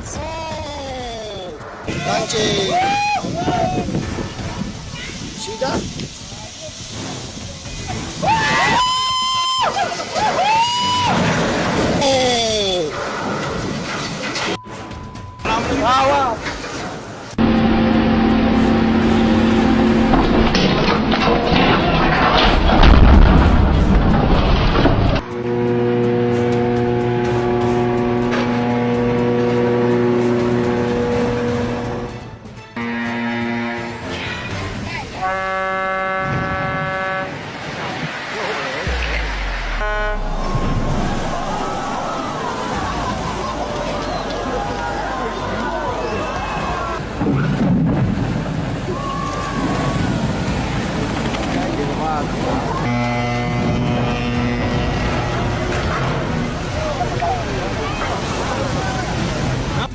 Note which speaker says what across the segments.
Speaker 1: seconds.
Speaker 2: Launching. See that? Wow, wow.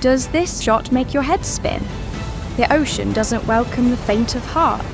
Speaker 1: Does this shot make your head spin? The ocean doesn't welcome the faint of heart.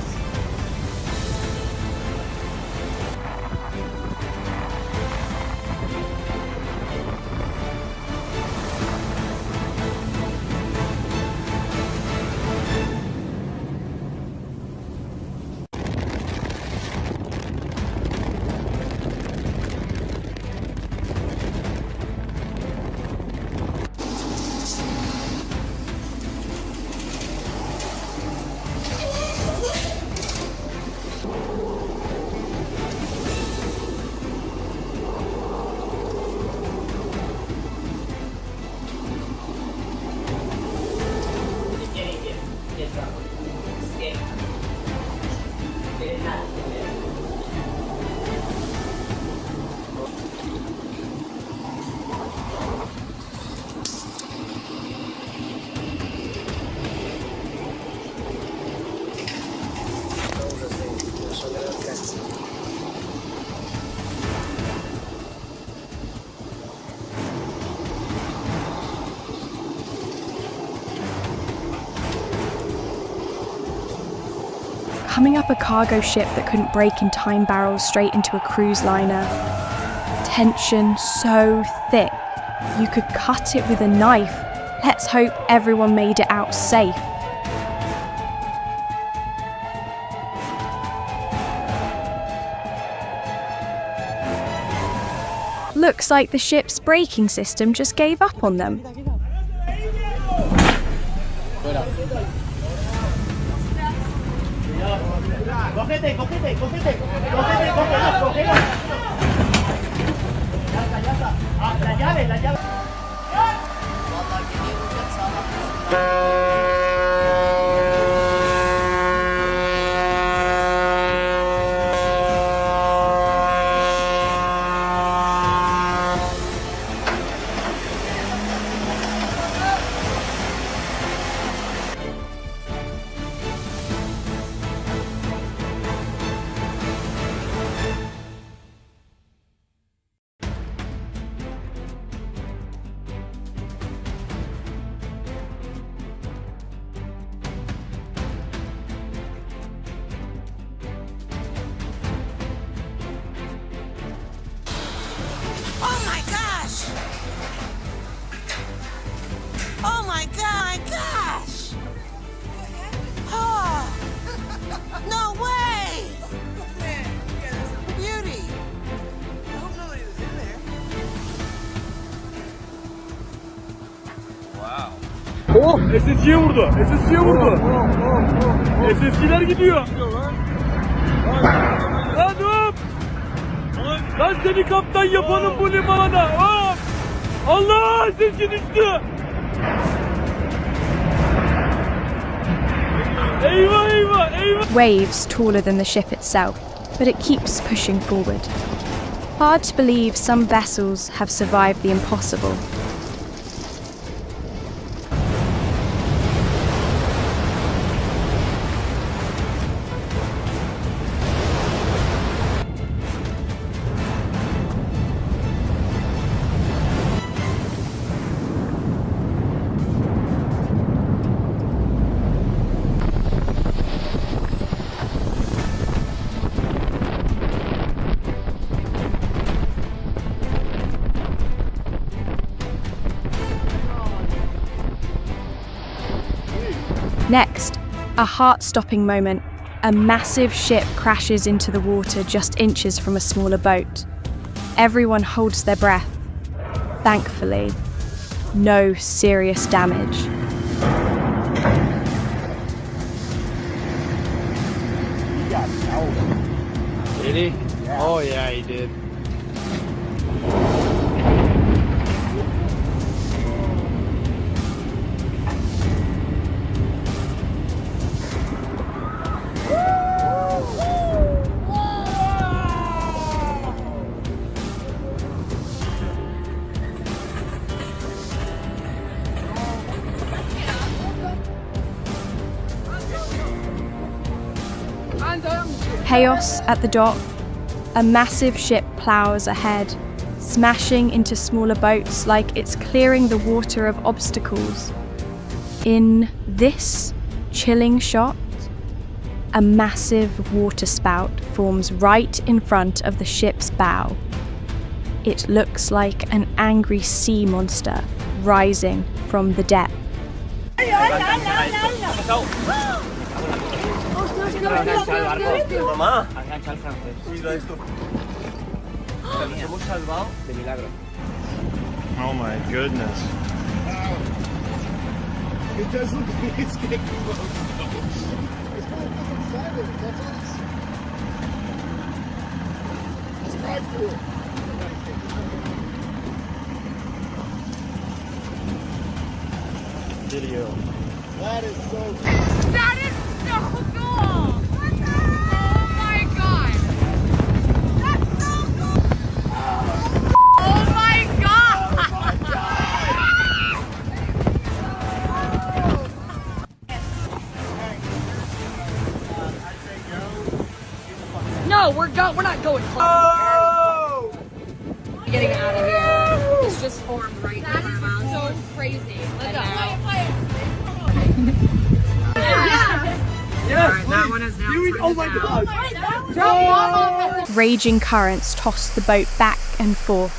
Speaker 1: Coming up a cargo ship that couldn't break in time barrels straight into a cruise liner. Tension so thick, you could cut it with a knife. Let's hope everyone made it out safe. Looks like the ship's braking system just gave up on them.
Speaker 3: Cógete, cógete, cógete, cógete, cógela, cógela. Ya está. Ah, la llave, la llave.
Speaker 4: Oh my gosh! Oh my gosh! Oh, no way! Beauty! I hope nobody was in there.
Speaker 3: Oh! SSG'ye vurdu. SSG'ye vurdu. SSG'ler gidiyor. Lan hop! Lan seni kaptan yapanım bu limana. Hop! Allah! SSG düştü. Eyvah eyvah eyvah!
Speaker 1: Waves taller than the ship itself, but it keeps pushing forward. Hard to believe some vessels have survived the impossible. Next, a heart-stopping moment. A massive ship crashes into the water just inches from a smaller boat. Everyone holds their breath. Thankfully, no serious damage.
Speaker 3: Did he? Oh yeah, he did.
Speaker 1: Chaos at the dock. A massive ship plows ahead, smashing into smaller boats like it's clearing the water of obstacles. In this chilling shot, a massive water spout forms right in front of the ship's bow. It looks like an angry sea monster rising from the depth.
Speaker 2: Mamá, cuida esto. Nos hemos salvado de milagro.
Speaker 3: Oh my goodness.
Speaker 5: It does look like it's getting close. It's kind of silent. That's all it's. Let's ride through it.
Speaker 3: Video.
Speaker 5: That is so cool.
Speaker 6: That is so cool! What the hell? Oh my god! That's so cool! Oh my god! No, we're not going close.
Speaker 2: Oh!
Speaker 6: Getting out of here. It's just formed right now. That is so crazy. Let's go.
Speaker 2: Yes,
Speaker 6: that one is now.
Speaker 2: oh my god!
Speaker 1: Raging currents toss the boat back and forth.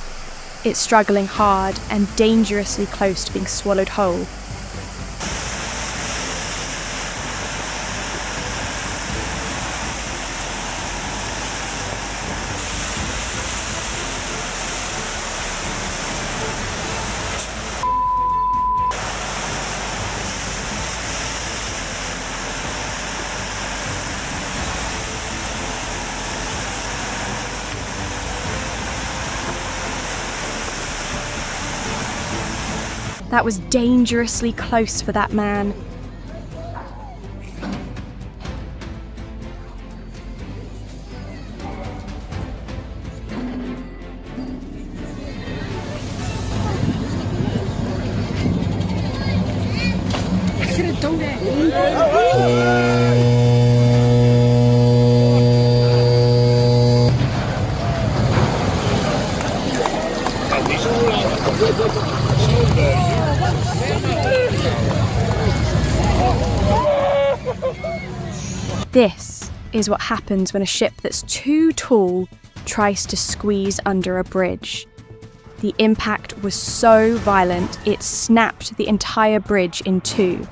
Speaker 1: It's struggling hard and dangerously close to being swallowed whole. That was dangerously close for that man. This is what happens when a ship that's too tall tries to squeeze under a bridge. The impact was so violent, it snapped the entire bridge in two.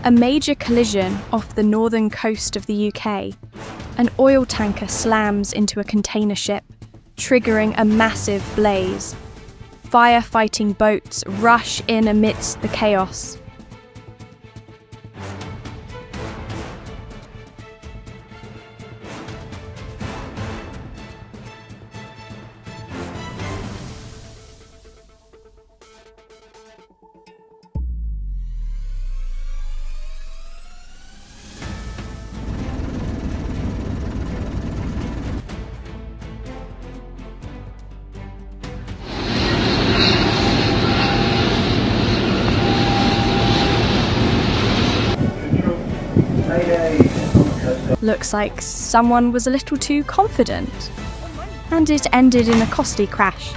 Speaker 1: A major collision off the northern coast of the UK. An oil tanker slams into a container ship, triggering a massive blaze. Firefighting boats rush in amidst the chaos. Looks like someone was a little too confident, and it ended in a costly crash.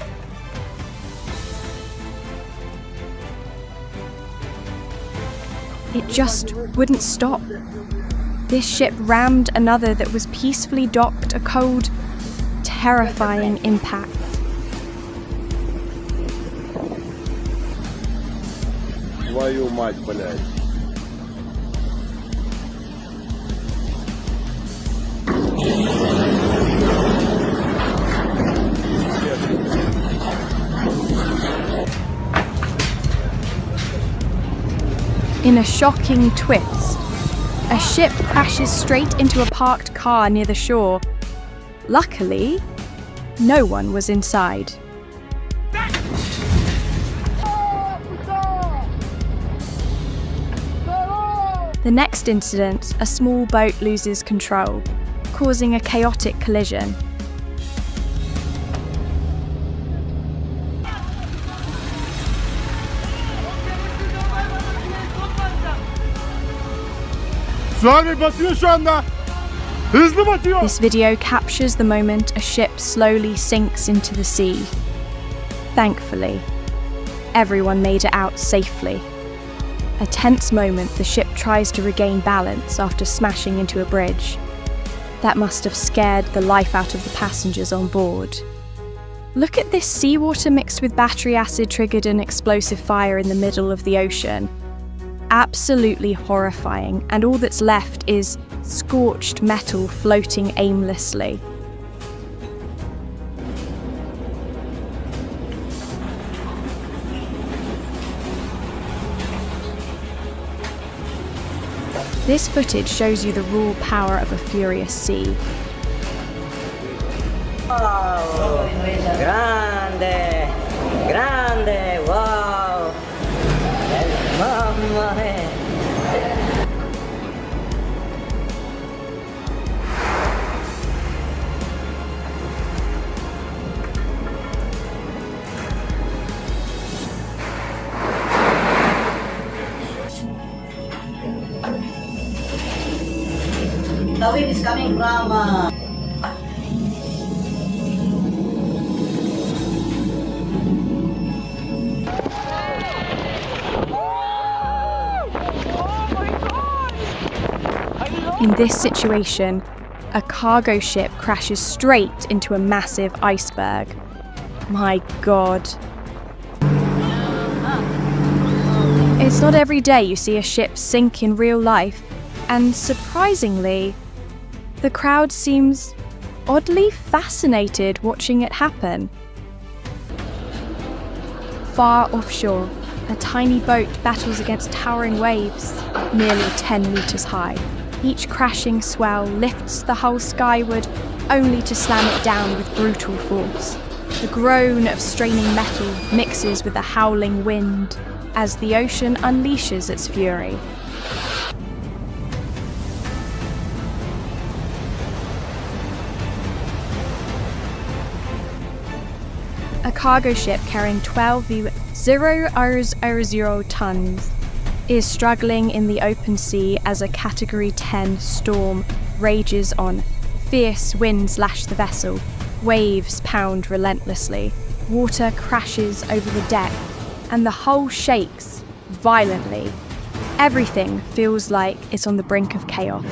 Speaker 1: It just wouldn't stop. This ship rammed another that was peacefully docked, a cold, terrifying impact.
Speaker 2: твою мать, блядь.
Speaker 1: In a shocking twist, a ship crashes straight into a parked car near the shore. Luckily, no one was inside. The next incident, a small boat loses control, causing a chaotic collision.
Speaker 5: Tsunami batıyor şu anda. Hızlı batıyor.
Speaker 1: This video captures the moment a ship slowly sinks into the sea. Thankfully, everyone made it out safely. A tense moment, the ship tries to regain balance after smashing into a bridge. That must have scared the life out of the passengers on board. Look at this seawater mixed with battery acid triggered an explosive fire in the middle of the ocean. Absolutely horrifying, and all that's left is scorched metal floating aimlessly. This footage shows you the raw power of a furious sea.
Speaker 7: Wow! Grande! Grande! Wow! Mamma mia! The wind is coming from
Speaker 1: In this situation, a cargo ship crashes straight into a massive iceberg. My God. It's not every day you see a ship sink in real life, and surprisingly, the crowd seems oddly fascinated watching it happen. Far offshore, a tiny boat battles against towering waves, nearly 10 meters high. Each crashing swell lifts the hull skyward, only to slam it down with brutal force. The groan of straining metal mixes with the howling wind as the ocean unleashes its fury. A cargo ship carrying 12,000 tons is struggling in the open sea as a Category 10 storm rages on. Fierce winds lash the vessel, waves pound relentlessly, water crashes over the deck, and the hull shakes violently. Everything feels like it's on the brink of chaos.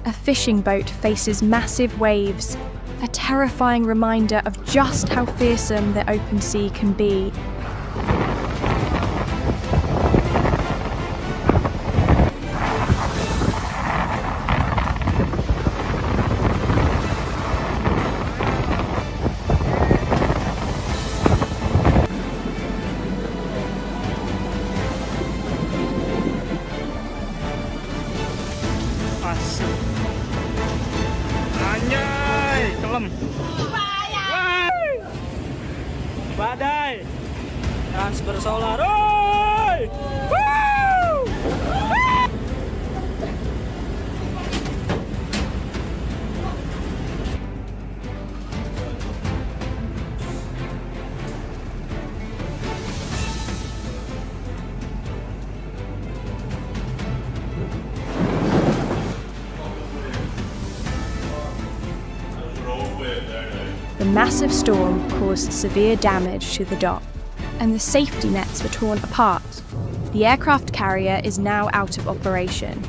Speaker 1: A fishing boat faces massive waves, a terrifying reminder of just how fearsome the open sea can be.
Speaker 3: Anjay, kelem. Badai. Transfer solar. Oi! Woo!
Speaker 1: the massive storm caused severe damage to the dock, and the safety nets were torn apart. The aircraft carrier is now out of operation.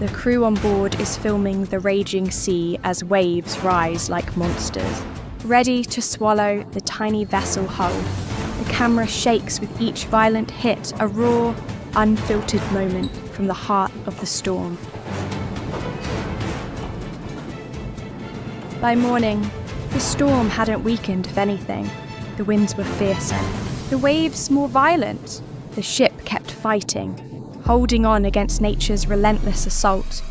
Speaker 1: The crew on board is filming the raging sea as waves rise like monsters, ready to swallow the tiny vessel hull. The camera shakes with each violent hit, a raw, unfiltered moment from the heart of the storm. By morning, the storm hadn't weakened, if anything. The winds were fiercer, the waves more violent. The ship kept fighting, holding on against nature's relentless assault.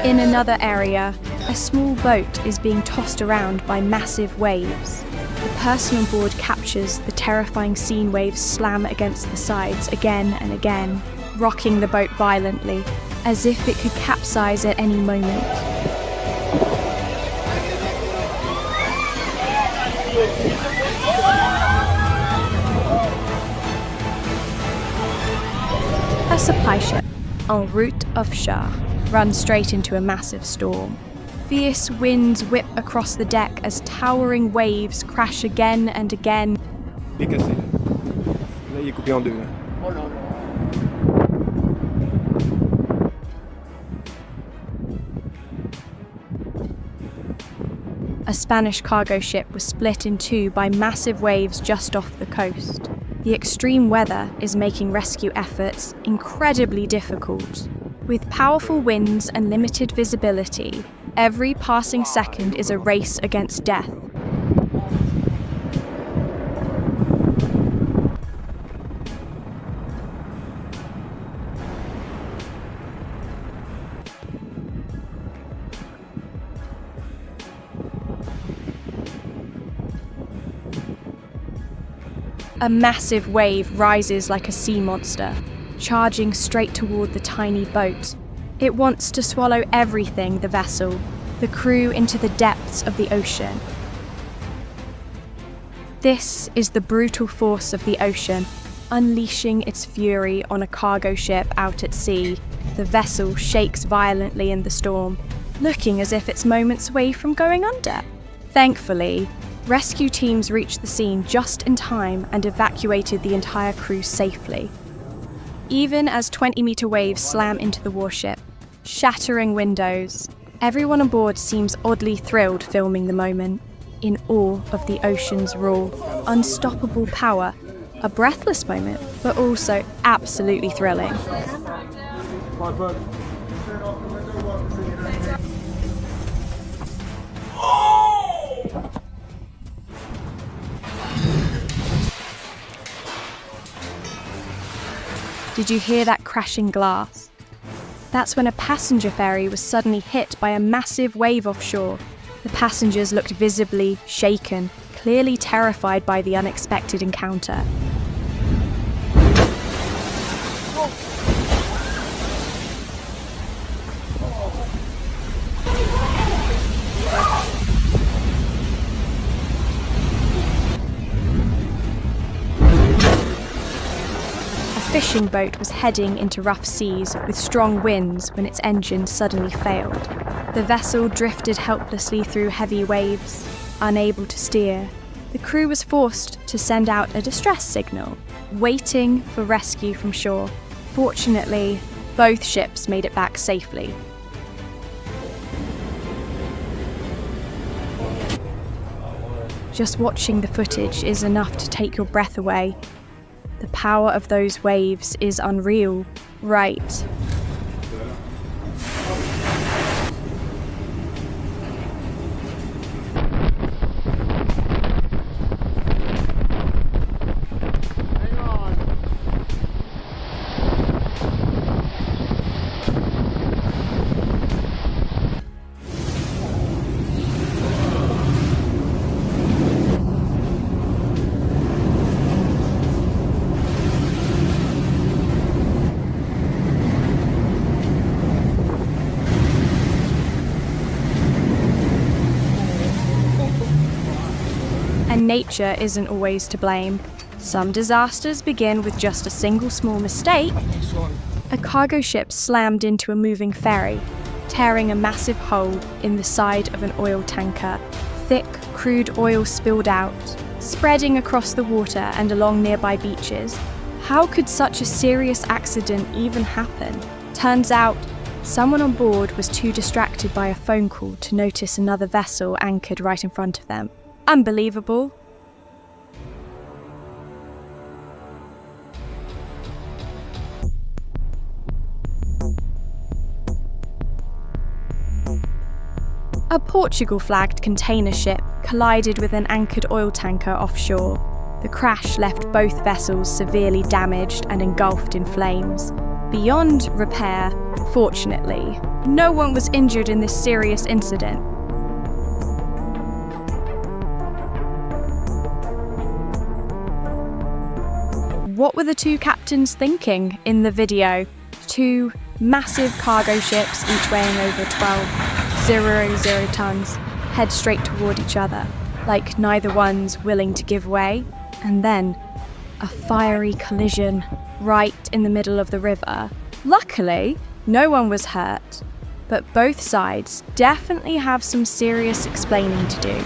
Speaker 1: In another area, a small boat is being tossed around by massive waves. The person on board captures the terrifying scene waves slam against the sides again and again, rocking the boat violently, as if it could capsize at any moment. A supply ship, en route offshore, runs straight into a massive storm. Fierce winds whip across the deck as towering waves crash again and again. A Spanish cargo ship was split in two by massive waves just off the coast. The extreme weather is making rescue efforts incredibly difficult. With powerful winds and limited visibility, every passing second is a race against death. A massive wave rises like a sea monster, charging straight toward the tiny boat. It wants to swallow everything, the vessel, the crew into the depths of the ocean. This is the brutal force of the ocean, unleashing its fury on a cargo ship out at sea. The vessel shakes violently in the storm, looking as if it's moments away from going under. Thankfully, rescue teams reached the scene just in time and evacuated the entire crew safely. Even as 20-meter waves slam into the warship, shattering windows, everyone on board seems oddly thrilled filming the moment, in awe of the ocean's raw, unstoppable power. A breathless moment, but also absolutely thrilling. Did you hear that crashing glass? That's when a passenger ferry was suddenly hit by a massive wave offshore. The passengers looked visibly shaken, clearly terrified by the unexpected encounter. A fishing boat was heading into rough seas with strong winds when its engine suddenly failed. The vessel drifted helplessly through heavy waves, unable to steer. The crew was forced to send out a distress signal, waiting for rescue from shore. Fortunately, both ships made it back safely. Just watching the footage is enough to take your breath away. The power of those waves is unreal, right? nature isn't always to blame. Some disasters begin with just a single small mistake. A cargo ship slammed into a moving ferry, tearing a massive hole in the side of an oil tanker. Thick, crude oil spilled out, spreading across the water and along nearby beaches. How could such a serious accident even happen? Turns out, someone on board was too distracted by a phone call to notice another vessel anchored right in front of them. Unbelievable. A Portugal-flagged container ship collided with an anchored oil tanker offshore. The crash left both vessels severely damaged and engulfed in flames. Beyond repair, fortunately, no one was injured in this serious incident. What were the two captains thinking in the video? Two massive cargo ships, each weighing over 12,000 tons, head straight toward each other, like neither one's willing to give way. And then, a fiery collision right in the middle of the river. Luckily, no one was hurt, but both sides definitely have some serious explaining to do.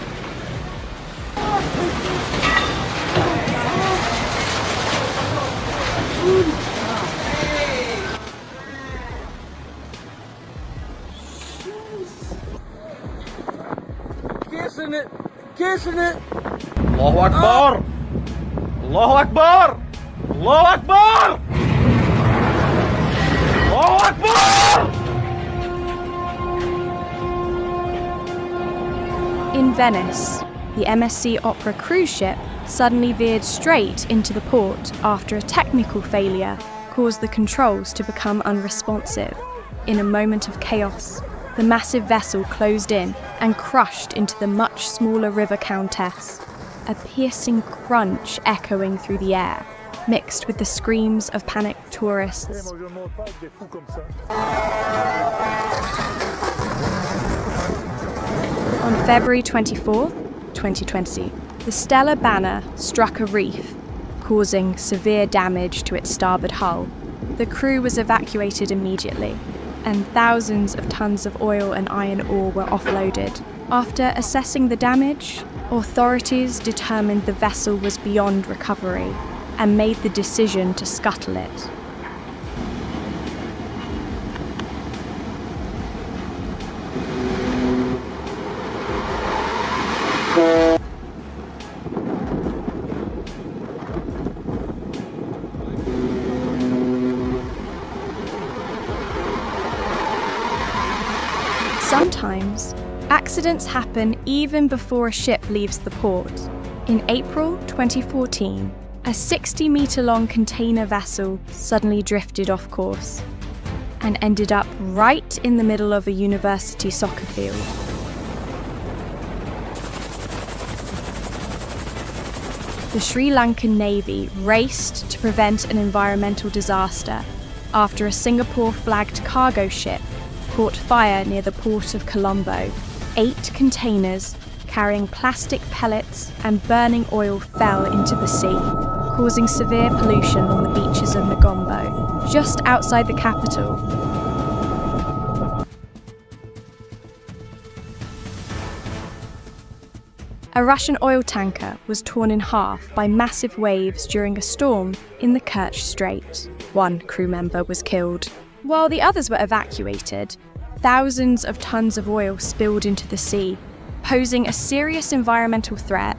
Speaker 3: Kissing it! Allahu Akbar! Allahu Akbar! Allahu Akbar! Allahu Akbar!
Speaker 1: In Venice, the MSC Opera cruise ship suddenly veered straight into the port after a technical failure caused the controls to become unresponsive. In a moment of chaos, the massive vessel closed in and crushed into the much smaller river Countess, a piercing crunch echoing through the air, mixed with the screams of panicked tourists. On February 24, 2020, the Stella Banner struck a reef, causing severe damage to its starboard hull. The crew was evacuated immediately, and thousands of tons of oil and iron ore were offloaded. After assessing the damage, authorities determined the vessel was beyond recovery and made the decision to scuttle it. Sometimes, accidents happen even before a ship leaves the port. In April 2014, a 60-metre-long container vessel suddenly drifted off course and ended up right in the middle of a university soccer field. The Sri Lankan Navy raced to prevent an environmental disaster after a Singapore-flagged cargo ship caught fire near the port of Colombo. 8 containers carrying plastic pellets and burning oil fell into the sea, causing severe pollution on the beaches of Negombo, just outside the capital. A Russian oil tanker was torn in half by massive waves during a storm in the Kerch Strait. 1 crew member was killed. While the others were evacuated, thousands of tons of oil spilled into the sea, posing a serious environmental threat.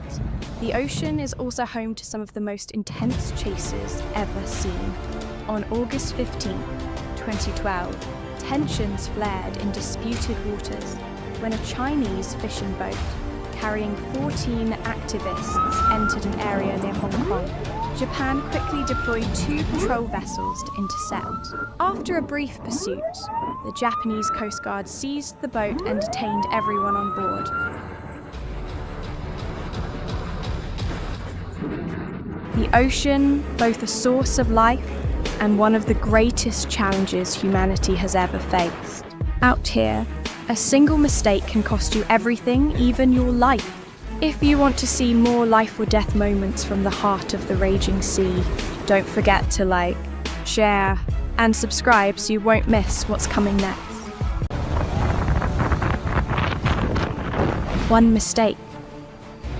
Speaker 1: The ocean is also home to some of the most intense chases ever seen. On August 15, 2012, tensions flared in disputed waters when a Chinese fishing boat carrying 14 activists entered an area near Hong Kong. Japan quickly deployed 2 patrol vessels to intercept. After a brief pursuit, the Japanese Coast Guard seized the boat and detained everyone on board. The ocean, both a source of life and one of the greatest challenges humanity has ever faced. Out here, a single mistake can cost you everything, even your life. If you want to see more life or death moments from the heart of the raging sea, don't forget to like, share, and subscribe so you won't miss what's coming next. One mistake,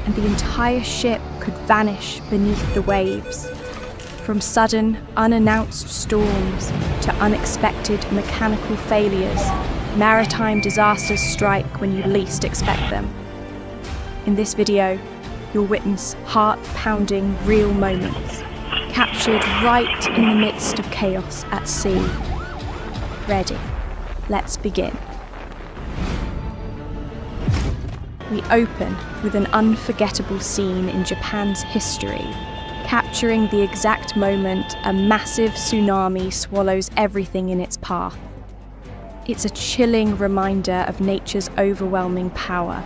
Speaker 1: and the entire ship could vanish beneath the waves. From sudden, unannounced storms to unexpected mechanical failures, maritime disasters strike when you least expect them. In this video, you'll witness heart-pounding real moments, captured right in the midst of chaos at sea. Ready? Let's begin. We open with an unforgettable scene in Japan's history, capturing the exact moment a massive tsunami swallows everything in its path. It's a chilling reminder of nature's overwhelming power.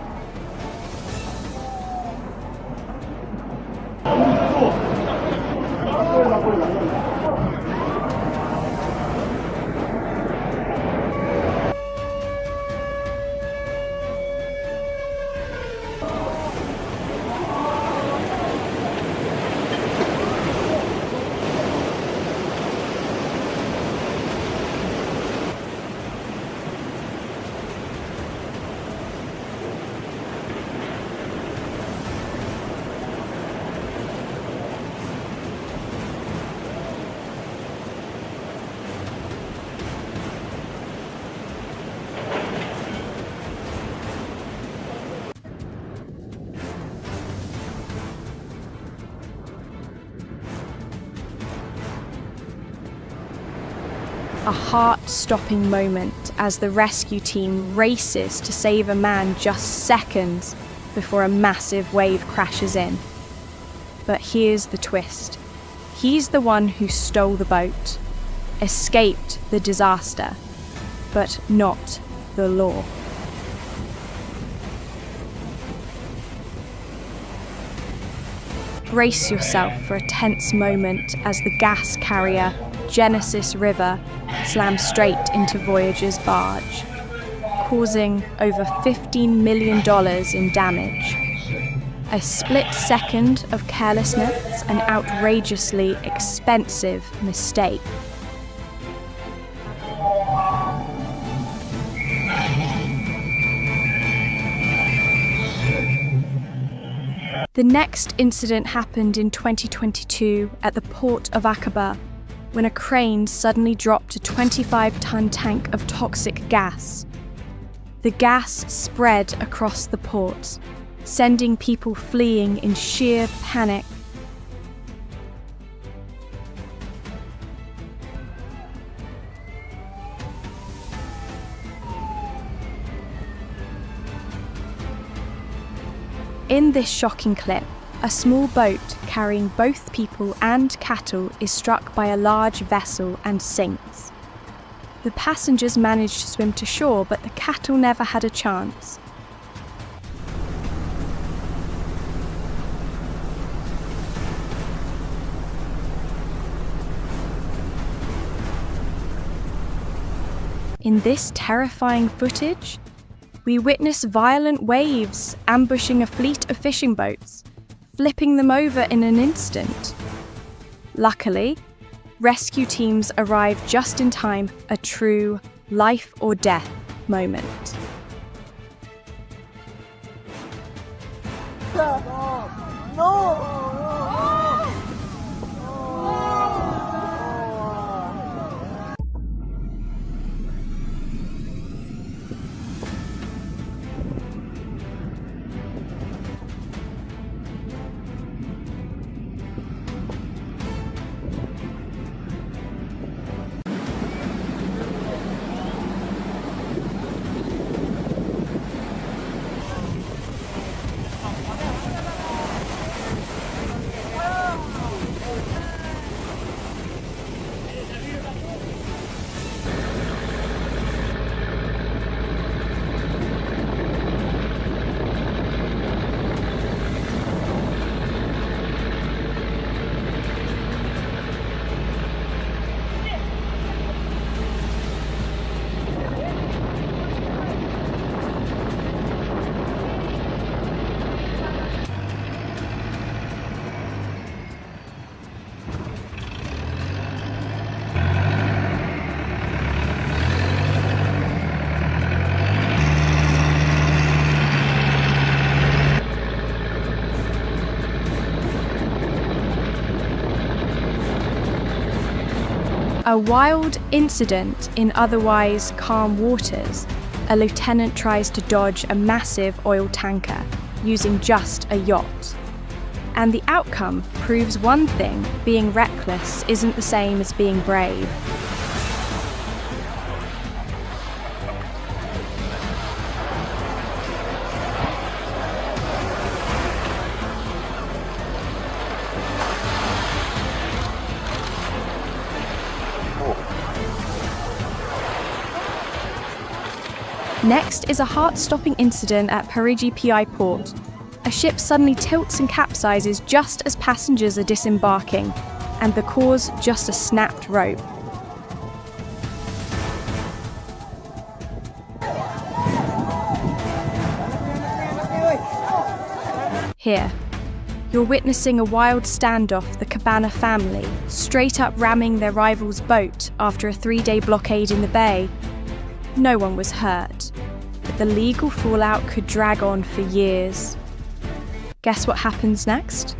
Speaker 1: A heart-stopping moment as the rescue team races to save a man just seconds before a massive wave crashes in. But here's the twist. He's the one who stole the boat, escaped the disaster, but not the law. Brace yourself for a tense moment as the gas carrier Genesis River slams straight into Voyager's barge, causing over $15 million in damage. A split second of carelessness, an outrageously expensive mistake. The next incident happened in 2022 at the port of Aqaba, when a crane suddenly dropped a 25-ton tank of toxic gas. The gas spread across the port, sending people fleeing in sheer panic. In this shocking clip, a small boat carrying both people and cattle is struck by a large vessel and sinks. The passengers managed to swim to shore, but the cattle never had a chance. In this terrifying footage, we witness violent waves ambushing a fleet of fishing boats, flipping them over in an instant. Luckily, rescue teams arrive just in time, a true life or death moment. A wild incident in otherwise calm waters. A lieutenant tries to dodge a massive oil tanker using just a yacht. And the outcome proves one thing: being reckless isn't the same as being brave. Next is a heart-stopping incident at Parigi PI port. A ship suddenly tilts and capsizes just as passengers are disembarking, and the cause just a snapped rope. Here, you're witnessing a wild standoff, the Cabana family, straight up ramming their rival's boat after a 3-day blockade in the bay. No one was hurt, but the legal fallout could drag on for years. Guess what happens next?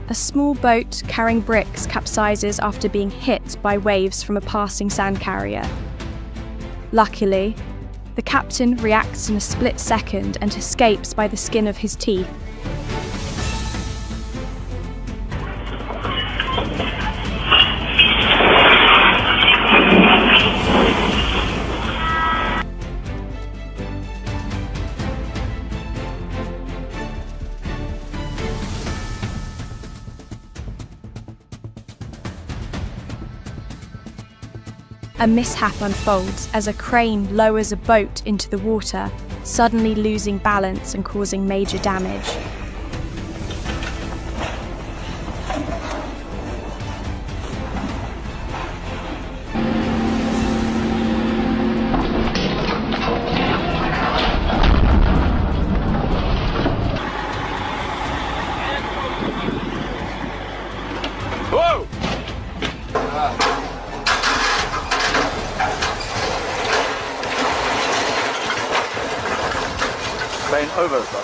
Speaker 1: A small boat carrying bricks capsizes after being hit by waves from a passing sand carrier. Luckily, the captain reacts in a split second and escapes by the skin of his teeth. A mishap unfolds as a crane lowers a boat into the water, suddenly losing balance and causing major damage.
Speaker 3: Whoa! Plane over, sir.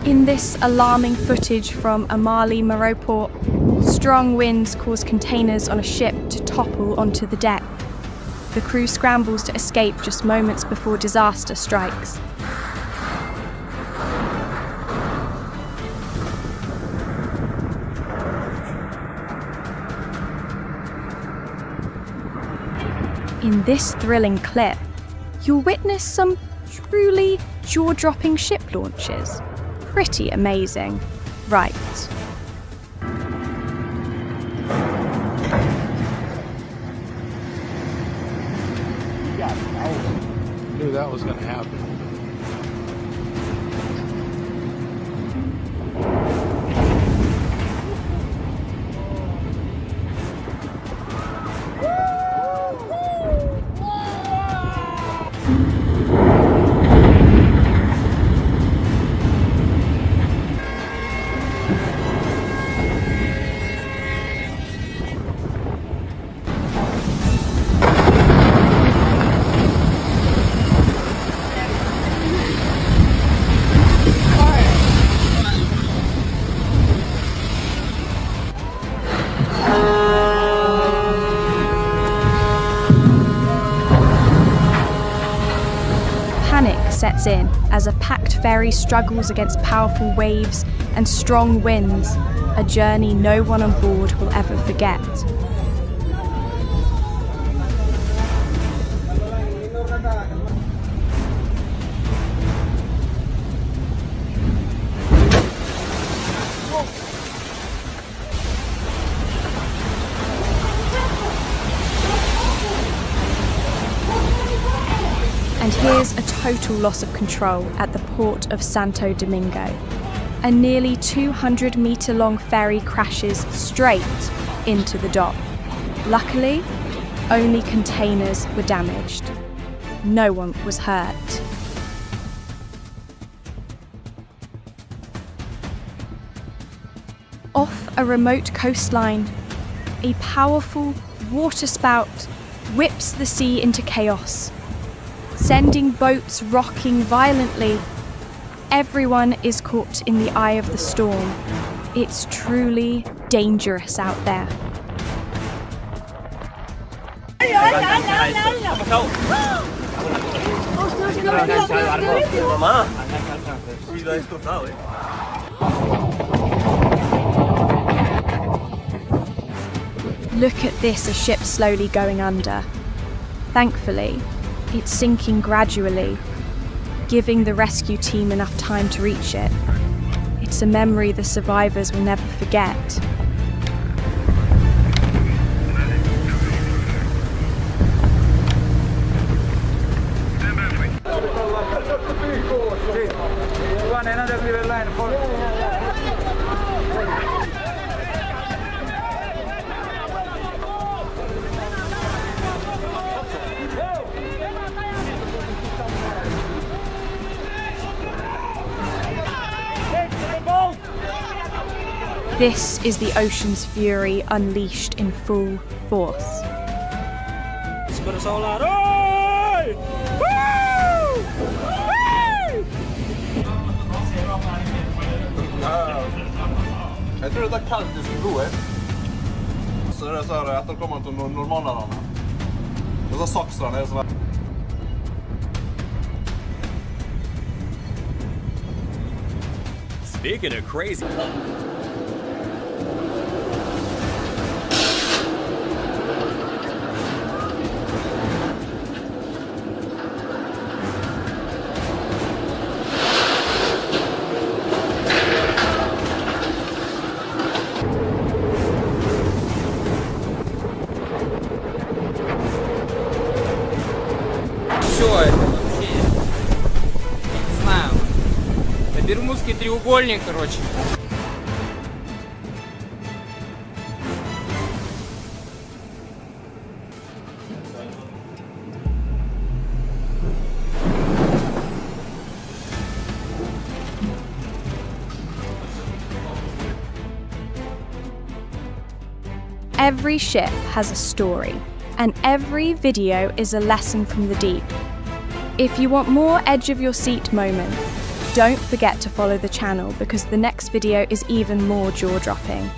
Speaker 1: In this alarming footage from Amali Maroport, strong winds cause containers on a ship to topple onto the deck. The crew scrambles to escape just moments before disaster strikes. In this thrilling clip, you'll witness some truly jaw-dropping ship launches. Pretty amazing, right?
Speaker 5: Knew that was going to happen.
Speaker 1: Panic sets in as a packed ferry struggles against powerful waves and strong winds, a journey no one on board will ever forget. appears a total loss of control at the port of Santo Domingo. A nearly 200-metre-long ferry crashes straight into the dock. Luckily, only containers were damaged. No one was hurt. Off a remote coastline, a powerful waterspout whips the sea into chaos, sending boats rocking violently. Everyone is caught in the eye of the storm. It's truly dangerous out there.
Speaker 2: Mamá, sí lo he escuchado,
Speaker 1: Look at this, a ship slowly going under. Thankfully, it's sinking gradually, giving the rescue team enough time to reach it. It's a memory the survivors will never forget. This is the ocean's fury unleashed in full force.
Speaker 2: Jag tror det är kallt i blodet. Så det är så här att de kommer till normalarna. Och så saxarna är så här.
Speaker 3: Speaking of crazy.
Speaker 8: Все, это вообще, не знаю, это Бермудский треугольник, короче.
Speaker 1: Every ship has a story, and every video is a lesson from the deep. If you want more edge of your seat moments, don't forget to follow the channel because the next video is even more jaw-dropping.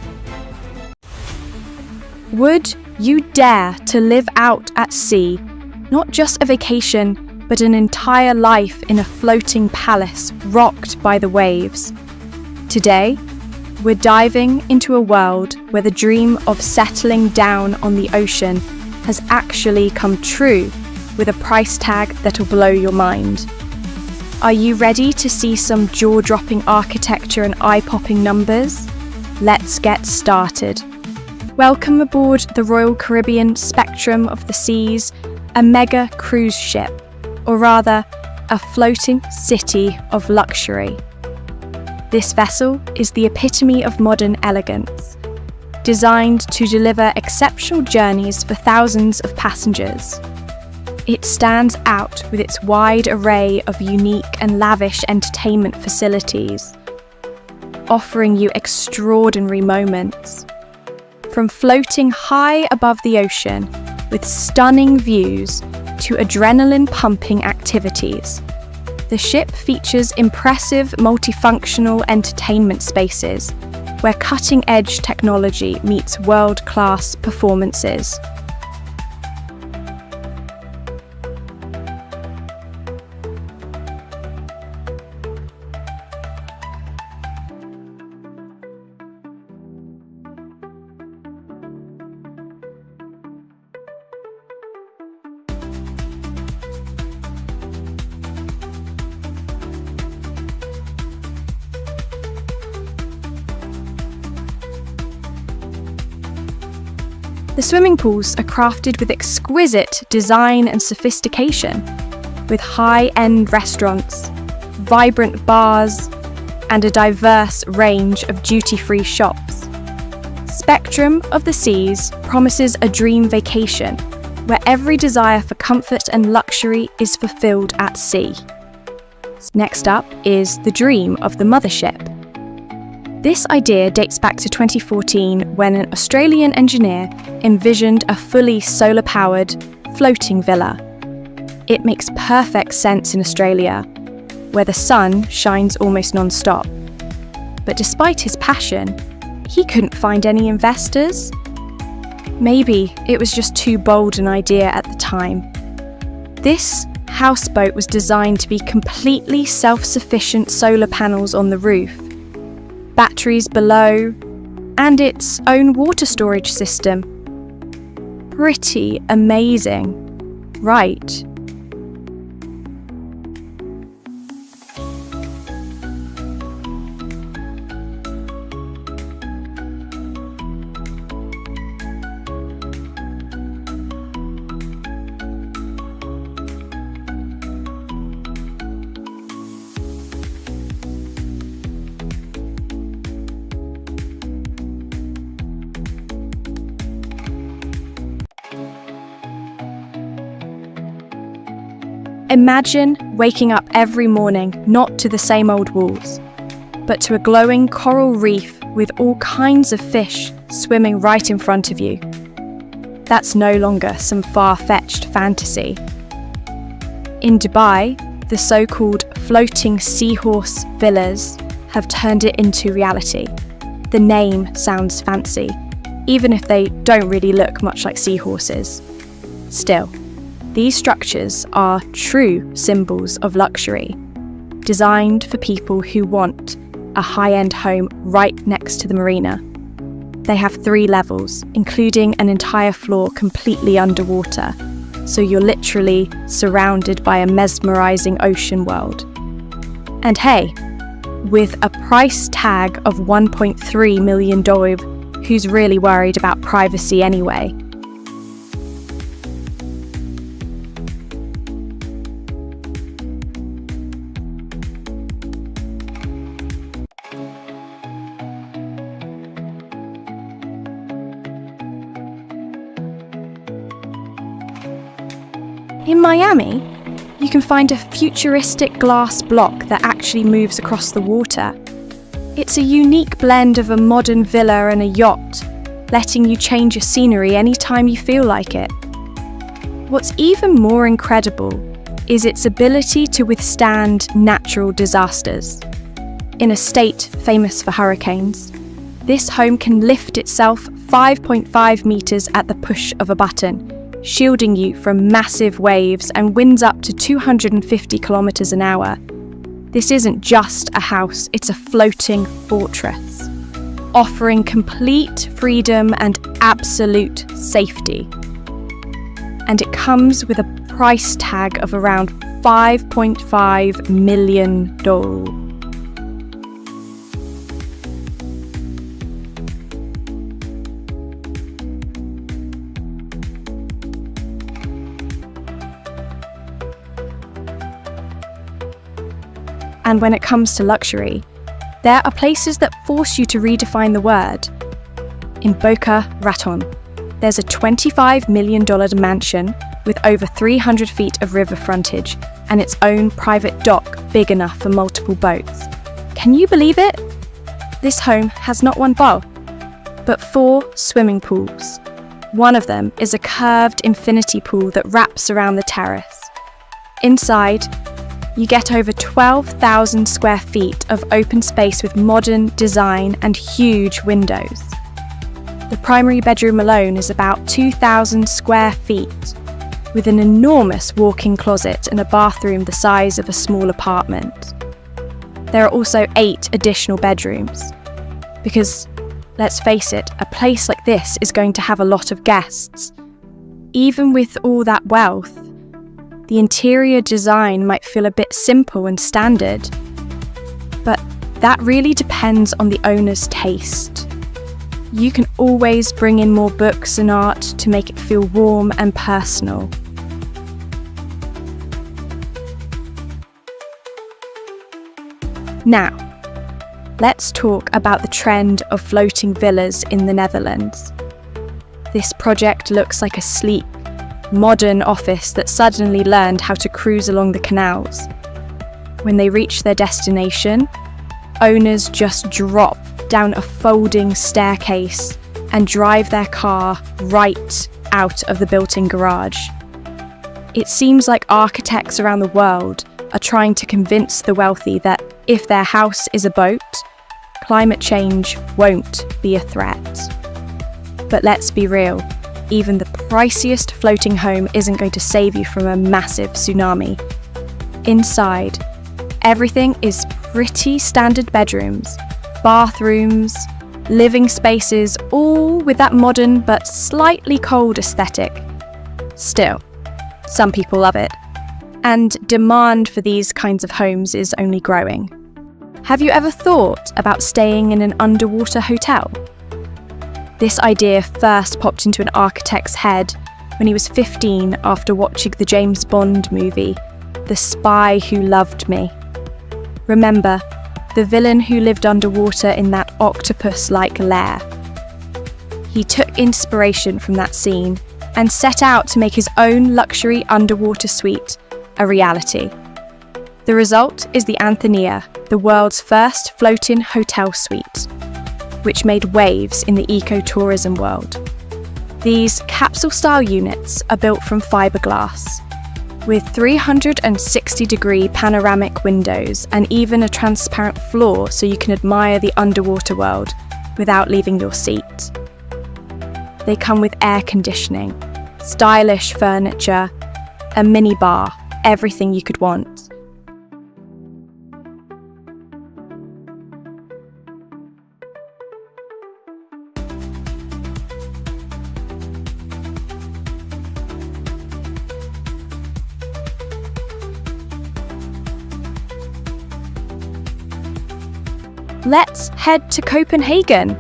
Speaker 1: Would you dare to live out at sea, not just a vacation, but an entire life in a floating palace rocked by the waves? Today, we're diving into a world where the dream of settling down on the ocean has actually come true, with a price tag that'll blow your mind. Are you ready to see some jaw-dropping architecture and eye-popping numbers? Let's get started. Welcome aboard the Royal Caribbean Spectrum of the Seas, a mega cruise ship, or rather, a floating city of luxury. This vessel is the epitome of modern elegance, designed to deliver exceptional journeys for thousands of passengers. It stands out with its wide array of unique and lavish entertainment facilities, offering you extraordinary moments. From floating high above the ocean with stunning views to adrenaline-pumping activities, the ship features impressive multifunctional entertainment spaces where cutting-edge technology meets world-class performances. The swimming pools are crafted with exquisite design and sophistication. with high-end restaurants, vibrant bars, and a diverse range of duty-free shops. Spectrum of the Seas promises a dream vacation where every desire for comfort and luxury is fulfilled at sea. Next up is the dream of the mothership. This idea dates back to 2014 when an Australian engineer envisioned a fully solar-powered, floating villa. It makes perfect sense in Australia, where the sun shines almost non-stop. But despite his passion, he couldn't find any investors. Maybe it was just too bold an idea at the time. This houseboat was designed to be completely self-sufficient solar panels on the roof, batteries below, and its own water storage system. Pretty amazing, right? Imagine waking up every morning not to the same old walls, but to a glowing coral reef with all kinds of fish swimming right in front of you. That's no longer some far-fetched fantasy. In Dubai, the so-called floating seahorse villas have turned it into reality. The name sounds fancy, even if they don't really look much like seahorses. Still, these structures are true symbols of luxury, designed for people who want a high-end home right next to the marina. They have 3 levels, including an entire floor completely underwater, so you're literally surrounded by a mesmerizing ocean world. And hey, with a price tag of $1.3 million, who's really worried about privacy anyway? In Miami, you can find a futuristic glass block that actually moves across the water. It's a unique blend of a modern villa and a yacht, letting you change your scenery anytime you feel like it. What's even more incredible is its ability to withstand natural disasters. In a state famous for hurricanes, this home can lift itself 5.5 meters at the push of a button, shielding you from massive waves and winds up to 250 kilometers an hour. This isn't just a house, it's a floating fortress, offering complete freedom and absolute safety. And it comes with a price tag of around $5.5 million. And when it comes to luxury, there are places that force you to redefine the word. In Boca Raton, there's a $25 million mansion with over 300 feet of river frontage and its own private dock big enough for multiple boats. Can you believe it? This home has not one bowl, but 4 swimming pools. One of them is a curved infinity pool that wraps around the terrace. Inside, you get over 12,000 square feet of open space with modern design and huge windows. The primary bedroom alone is about 2,000 square feet, with an enormous walk-in closet and a bathroom the size of a small apartment. There are also 8 additional bedrooms, because, let's face it, a place like this is going to have a lot of guests. Even with all that wealth, the interior design might feel a bit simple and standard, but that really depends on the owner's taste. You can always bring in more books and art to make it feel warm and personal. Now, let's talk about the trend of floating villas in the Netherlands. This project looks like a sleek, modern office that suddenly learned how to cruise along the canals. When they reach their destination, owners just drop down a folding staircase and drive their car right out of the built-in garage. It seems like architects around the world are trying to convince the wealthy that if their house is a boat, climate change won't be a threat. But let's be real, even the priciest floating home isn't going to save you from a massive tsunami. Inside, everything is pretty standard bedrooms, bathrooms, living spaces, all with that modern but slightly cold aesthetic. Still, some people love it, and demand for these kinds of homes is only growing. Have you ever thought about staying in an underwater hotel? This idea first popped into an architect's head when he was 15 after watching the James Bond movie, The Spy Who Loved Me. Remember, the villain who lived underwater in that octopus-like lair. He took inspiration from that scene and set out to make his own luxury underwater suite a reality. The result is the Anthea, the world's first floating hotel suite, which made waves in the eco-tourism world. These capsule-style units are built from fiberglass, with 360-degree panoramic windows and even a transparent floor so you can admire the underwater world without leaving your seat. They come with air conditioning, stylish furniture, a mini bar, everything you could want. Let's head to Copenhagen,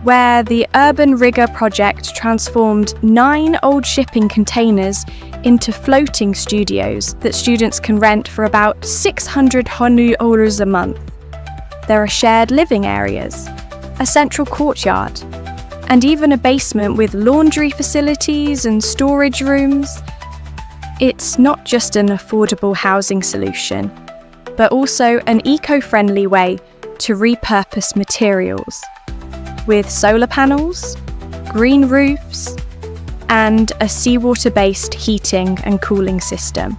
Speaker 1: where the Urban Rigger project transformed 9 old shipping containers into floating studios that students can rent for about 600 euros a month. There are shared living areas, a central courtyard, and even a basement with laundry facilities and storage rooms. It's not just an affordable housing solution, but also an eco-friendly way to repurpose materials, with solar panels, green roofs, and a seawater-based heating and cooling system.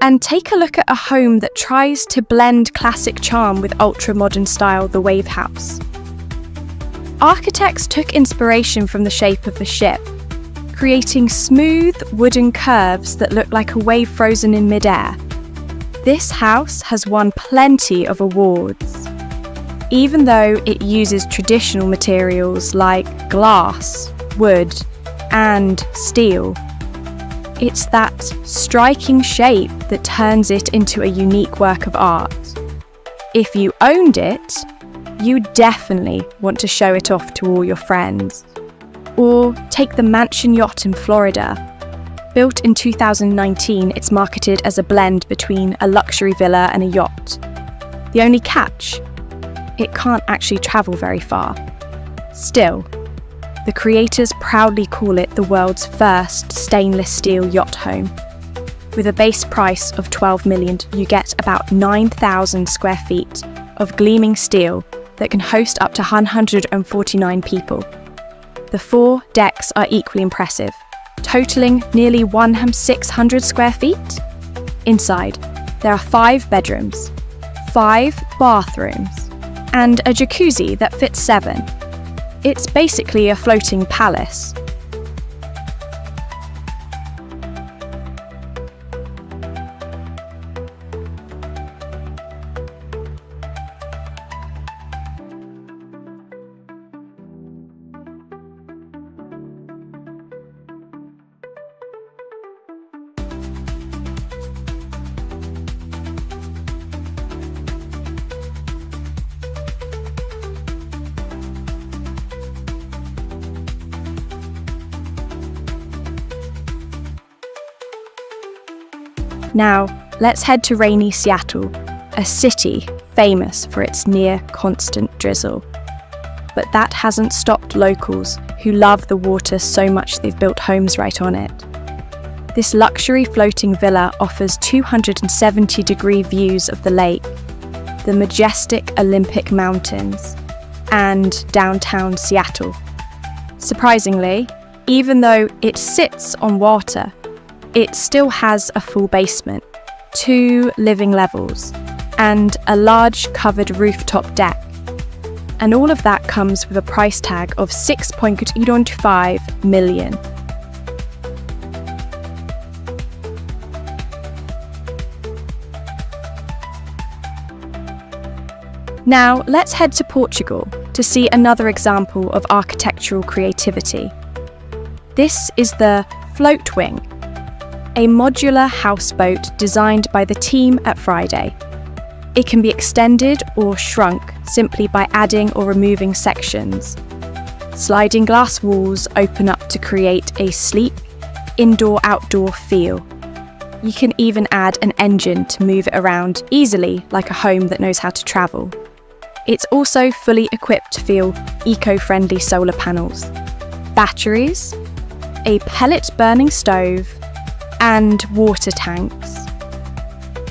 Speaker 1: And take a look at a home that tries to blend classic charm with ultra-modern style, the Wave House. Architects took inspiration from the shape of the ship, creating smooth wooden curves that look like a wave frozen in midair. This house has won plenty of awards, even though it uses traditional materials like glass, wood, and steel. It's that striking shape that turns it into a unique work of art. If you owned it, you definitely want to show it off to all your friends. Or take the Mansion Yacht in Florida. Built in 2019, it's marketed as a blend between a luxury villa and a yacht. The only catch? It can't actually travel very far. Still, the creators proudly call it the world's first stainless steel yacht home. With a base price of 12 million, you get about 9,000 square feet of gleaming steel that can host up to 149 people. The 4 decks are equally impressive, totaling nearly 1,600 square feet. Inside, there are 5 bedrooms, 5 bathrooms, and a jacuzzi that fits 7. It's basically a floating palace. Now, let's head to rainy Seattle, a city famous for its near-constant drizzle. But that hasn't stopped locals who love the water so much they've built homes right on it. This luxury floating villa offers 270-degree views of the lake, the majestic Olympic Mountains, and downtown Seattle. Surprisingly, even though it sits on water, it still has a full basement, 2 living levels, and a large covered rooftop deck. And all of that comes with a price tag of $6.25 million. Now, let's head to Portugal to see another example of architectural creativity. This is the Float Wing, a modular houseboat designed by the team at Friday. It can be extended or shrunk simply by adding or removing sections. Sliding glass walls open up to create a sleek, indoor-outdoor feel. You can even add an engine to move it around easily like a home that knows how to travel. It's also fully equipped to feel eco-friendly solar panels, batteries, a pellet-burning stove, and water tanks.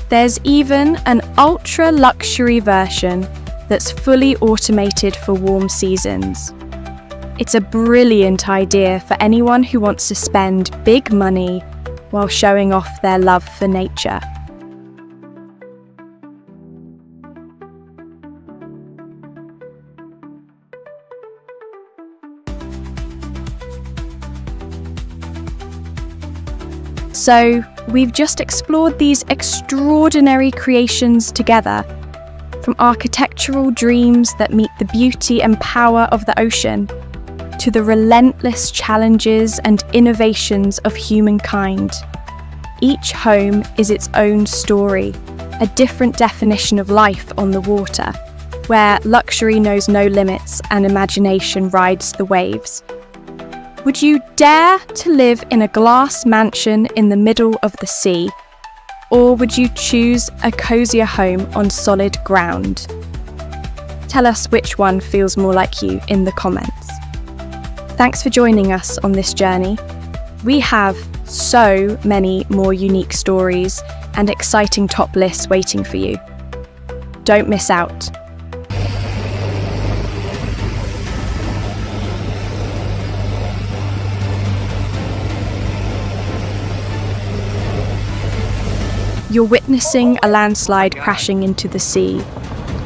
Speaker 1: There's even an ultra-luxury version that's fully automated for warm seasons. It's a brilliant idea for anyone who wants to spend big money while showing off their love for nature. So, we've just explored these extraordinary creations together, from architectural dreams that meet the beauty and power of the ocean, to the relentless challenges and innovations of humankind. Each home is its own story, a different definition of life on the water, where luxury knows no limits and imagination rides the waves. Would you dare to live in a glass mansion in the middle of the sea? Or would you choose a cozier home on solid ground? Tell us which one feels more like you in the comments. Thanks for joining us on this journey. We have so many more unique stories and exciting top lists waiting for you. Don't miss out. You're witnessing a landslide crashing into the sea.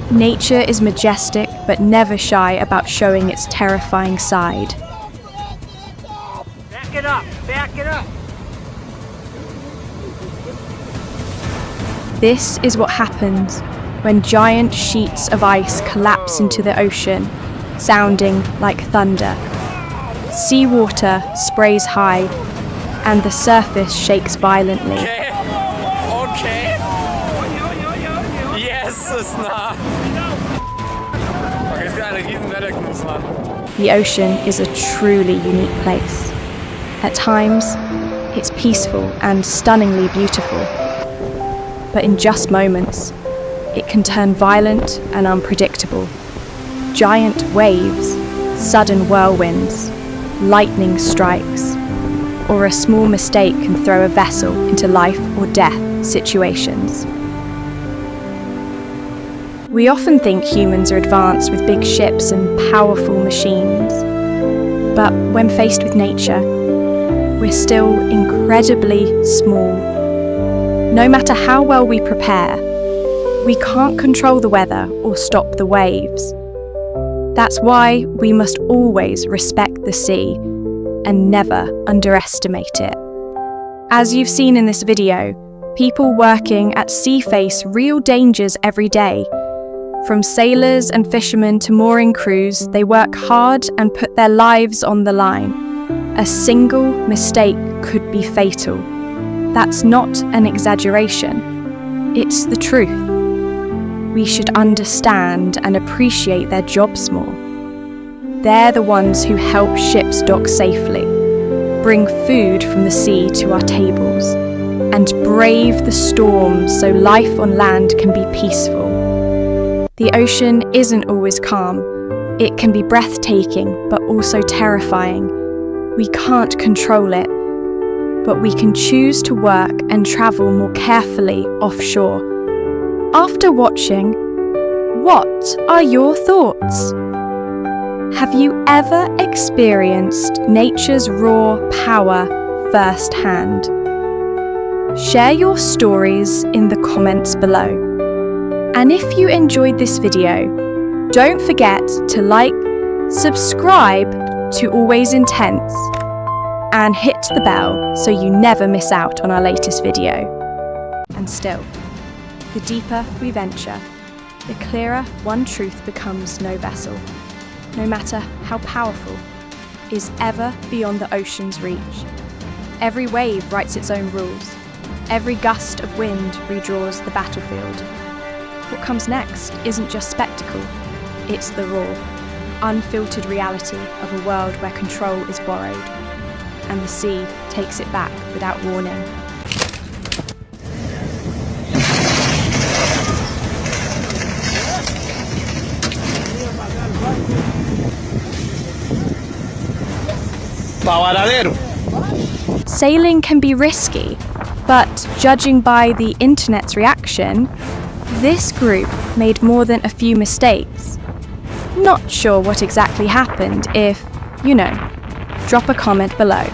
Speaker 1: Nature is majestic, but never shy about showing its terrifying side.
Speaker 3: Back it up! Back it up!
Speaker 1: This is what happens when giant sheets of ice collapse into the ocean, sounding like thunder. Seawater sprays high, and the surface shakes violently.
Speaker 8: Okay. Yes, ist nah. Okay, es gibt eine riesen Welle, Mann.
Speaker 1: The ocean is a truly unique place. At times, it's peaceful and stunningly beautiful. But in just moments, it can turn violent and unpredictable. Giant waves, sudden whirlwinds, lightning strikes, or a small mistake can throw a vessel into life or death situations. We often think humans are advanced with big ships and powerful machines. But when faced with nature, we're still incredibly small. No matter how well we prepare, we can't control the weather or stop the waves. That's why we must always respect the sea and never underestimate it. As you've seen in this video, people working at sea face real dangers every day. From sailors and fishermen to mooring crews, they work hard and put their lives on the line. A single mistake could be fatal. That's not an exaggeration. It's the truth. We should understand and appreciate their jobs more. They're the ones who help ships dock safely, bring food from the sea to our tables, and brave the storm so life on land can be peaceful. The ocean isn't always calm. It can be breathtaking, but also terrifying. We can't control it, but we can choose to work and travel more carefully offshore. After watching, what are your thoughts? Have you ever experienced nature's raw power firsthand? Share your stories in the comments below. And if you enjoyed this video, don't forget to like, subscribe to Always Intense, and hit the bell so you never miss out on our latest video. And still, the deeper we venture, the clearer one truth becomes: no vessel, no matter how powerful, is ever beyond the ocean's reach. Every wave writes its own rules. Every gust of wind redraws the battlefield. What comes next isn't just spectacle, it's the raw, unfiltered reality of a world where control is borrowed, and the sea takes it back without warning. Sailing can be risky, but judging by the internet's reaction, this group made more than a few mistakes. Not sure what exactly happened. If you know, drop a comment below.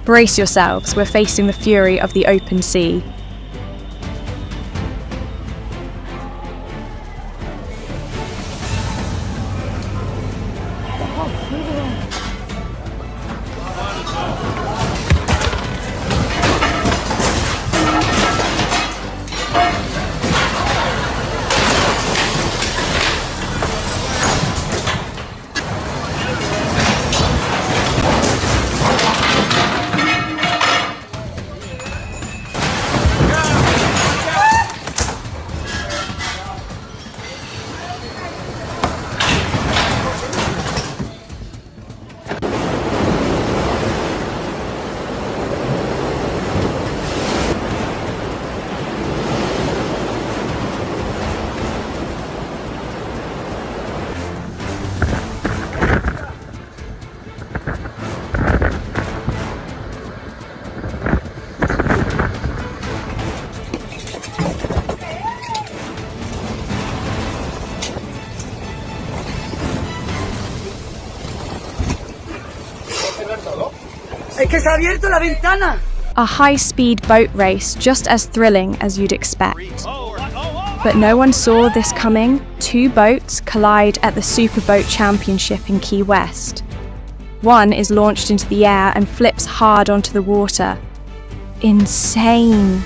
Speaker 1: Brace yourselves, we're facing the fury of the open sea. A high-speed boat race, just as thrilling as you'd expect. But no one saw this coming. Two boats collide at the Superboat Championship in Key West. One is launched into the air and flips hard onto the water. Insane.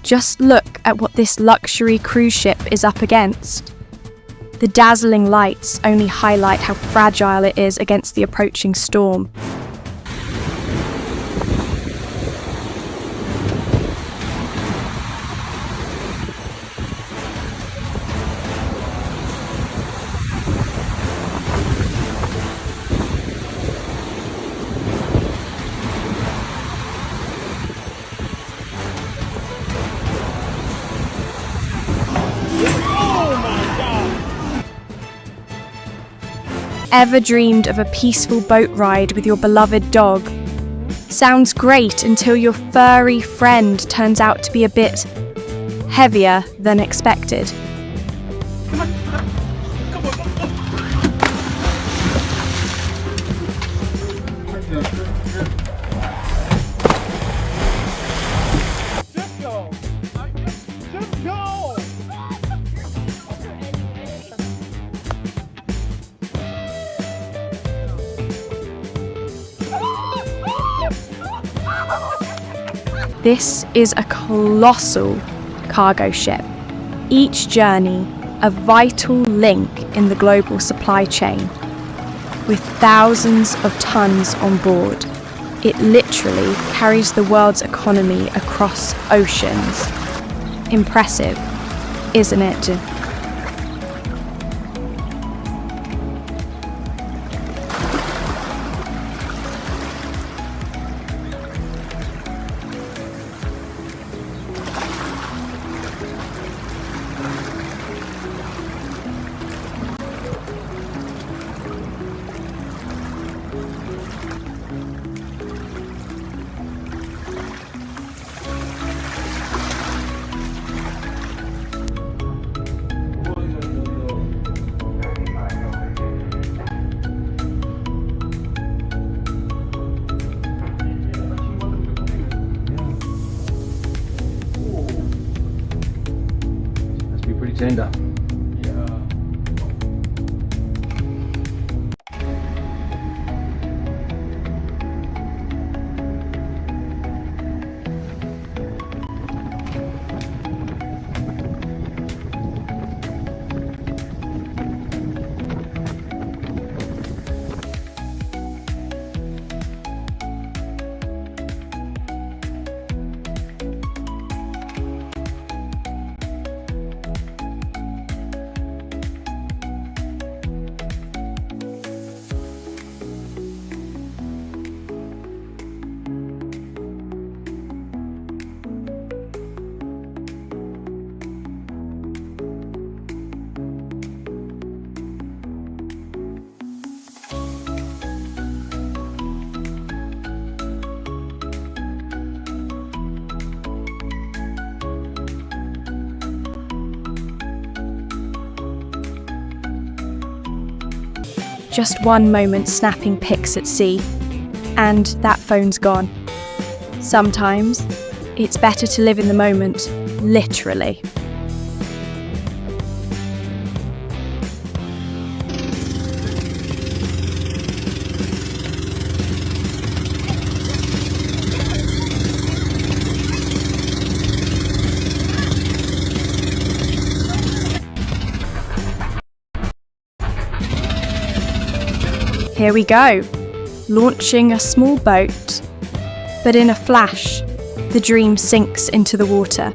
Speaker 1: Just look at what this luxury cruise ship is up against. The dazzling lights only highlight how fragile it is against the approaching storm. Ever dreamed of a peaceful boat ride with your beloved dog? Sounds great until your furry friend turns out to be a bit heavier than expected. This is a colossal cargo ship, each journey a vital link in the global supply chain. With thousands of tons on board, it literally carries the world's economy across oceans. Impressive, isn't it?
Speaker 5: Must be pretty tender.
Speaker 1: Just one moment snapping pics at sea, and that phone's gone. Sometimes, it's better to live in the moment, literally. Here we go, launching a small boat, but in a flash, the dream sinks into the water.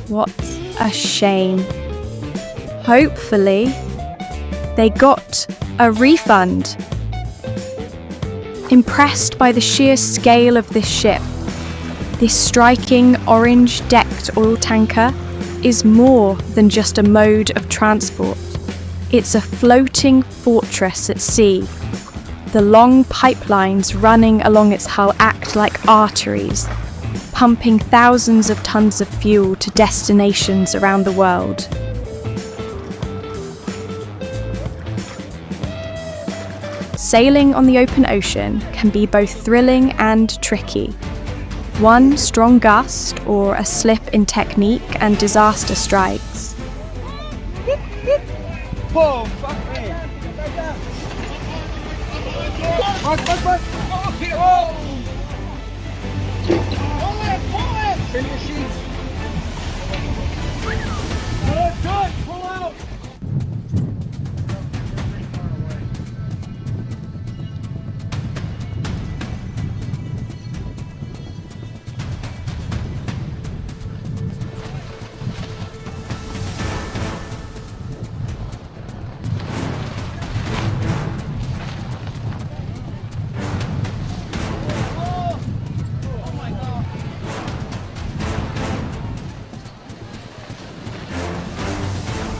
Speaker 1: What a shame. Hopefully, they got a refund. Impressed by the sheer scale of this ship, this striking orange-decked oil tanker is more than just a mode of transport. It's a floating fortress at sea. The long pipelines running along its hull act like arteries, pumping thousands of tons of fuel to destinations around the world. Sailing on the open ocean can be both thrilling and tricky. One strong gust or a slip in technique and disaster strikes.
Speaker 3: Whoa, fuck me. Fuck. Oh, pull it. Turn your sheets. Good, pull out.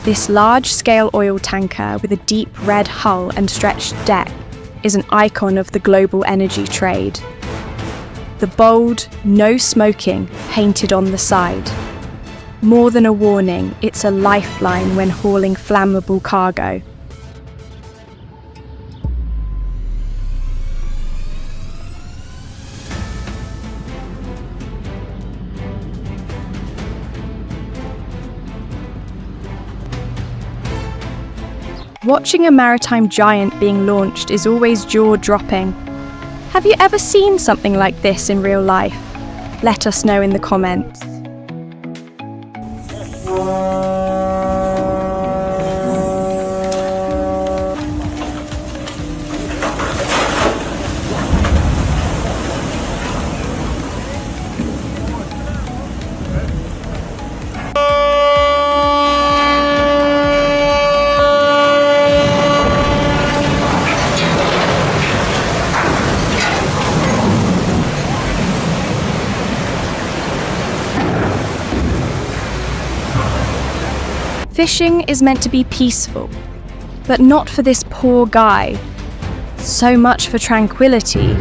Speaker 1: This large-scale oil tanker with a deep red hull and stretched deck is an icon of the global energy trade. The bold "No Smoking" painted on the side. More than a warning, it's a lifeline when hauling flammable cargo. Watching a maritime giant being launched is always jaw-dropping. Have you ever seen something like this in real life? Let us know in the comments. Fishing is meant to be peaceful, but not for this poor guy. So much for tranquility.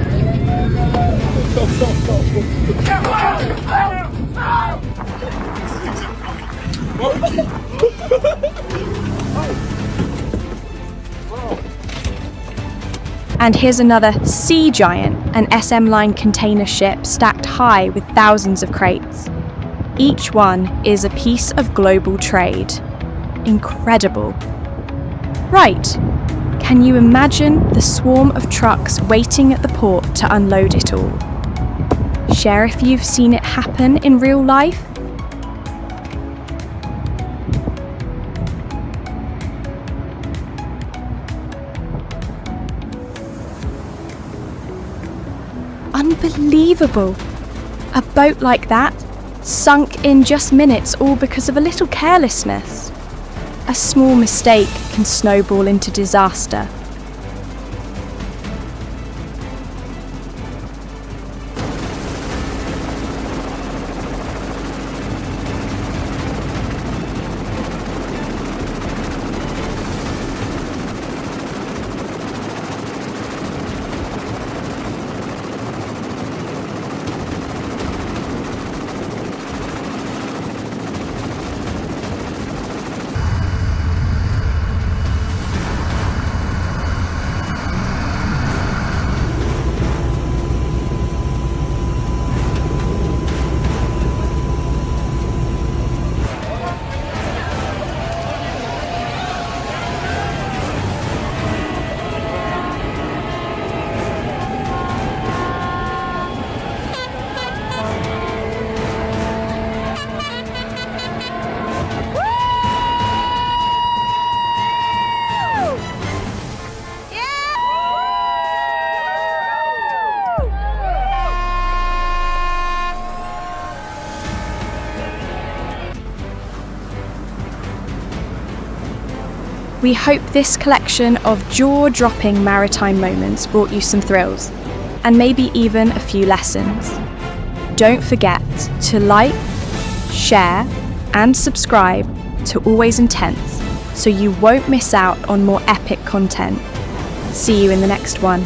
Speaker 1: And here's another sea giant, an SM line container ship stacked high with thousands of crates. Each one is a piece of global trade. Incredible. Right, can you imagine the swarm of trucks waiting at the port to unload it all? Share if you've seen it happen in real life. Unbelievable! A boat like that, sunk in just minutes, all because of a little carelessness. A small mistake can snowball into disaster. We hope this collection of jaw-dropping maritime moments brought you some thrills, and maybe even a few lessons. Don't forget to like, share, and subscribe to Always Intense so you won't miss out on more epic content. See you in the next one.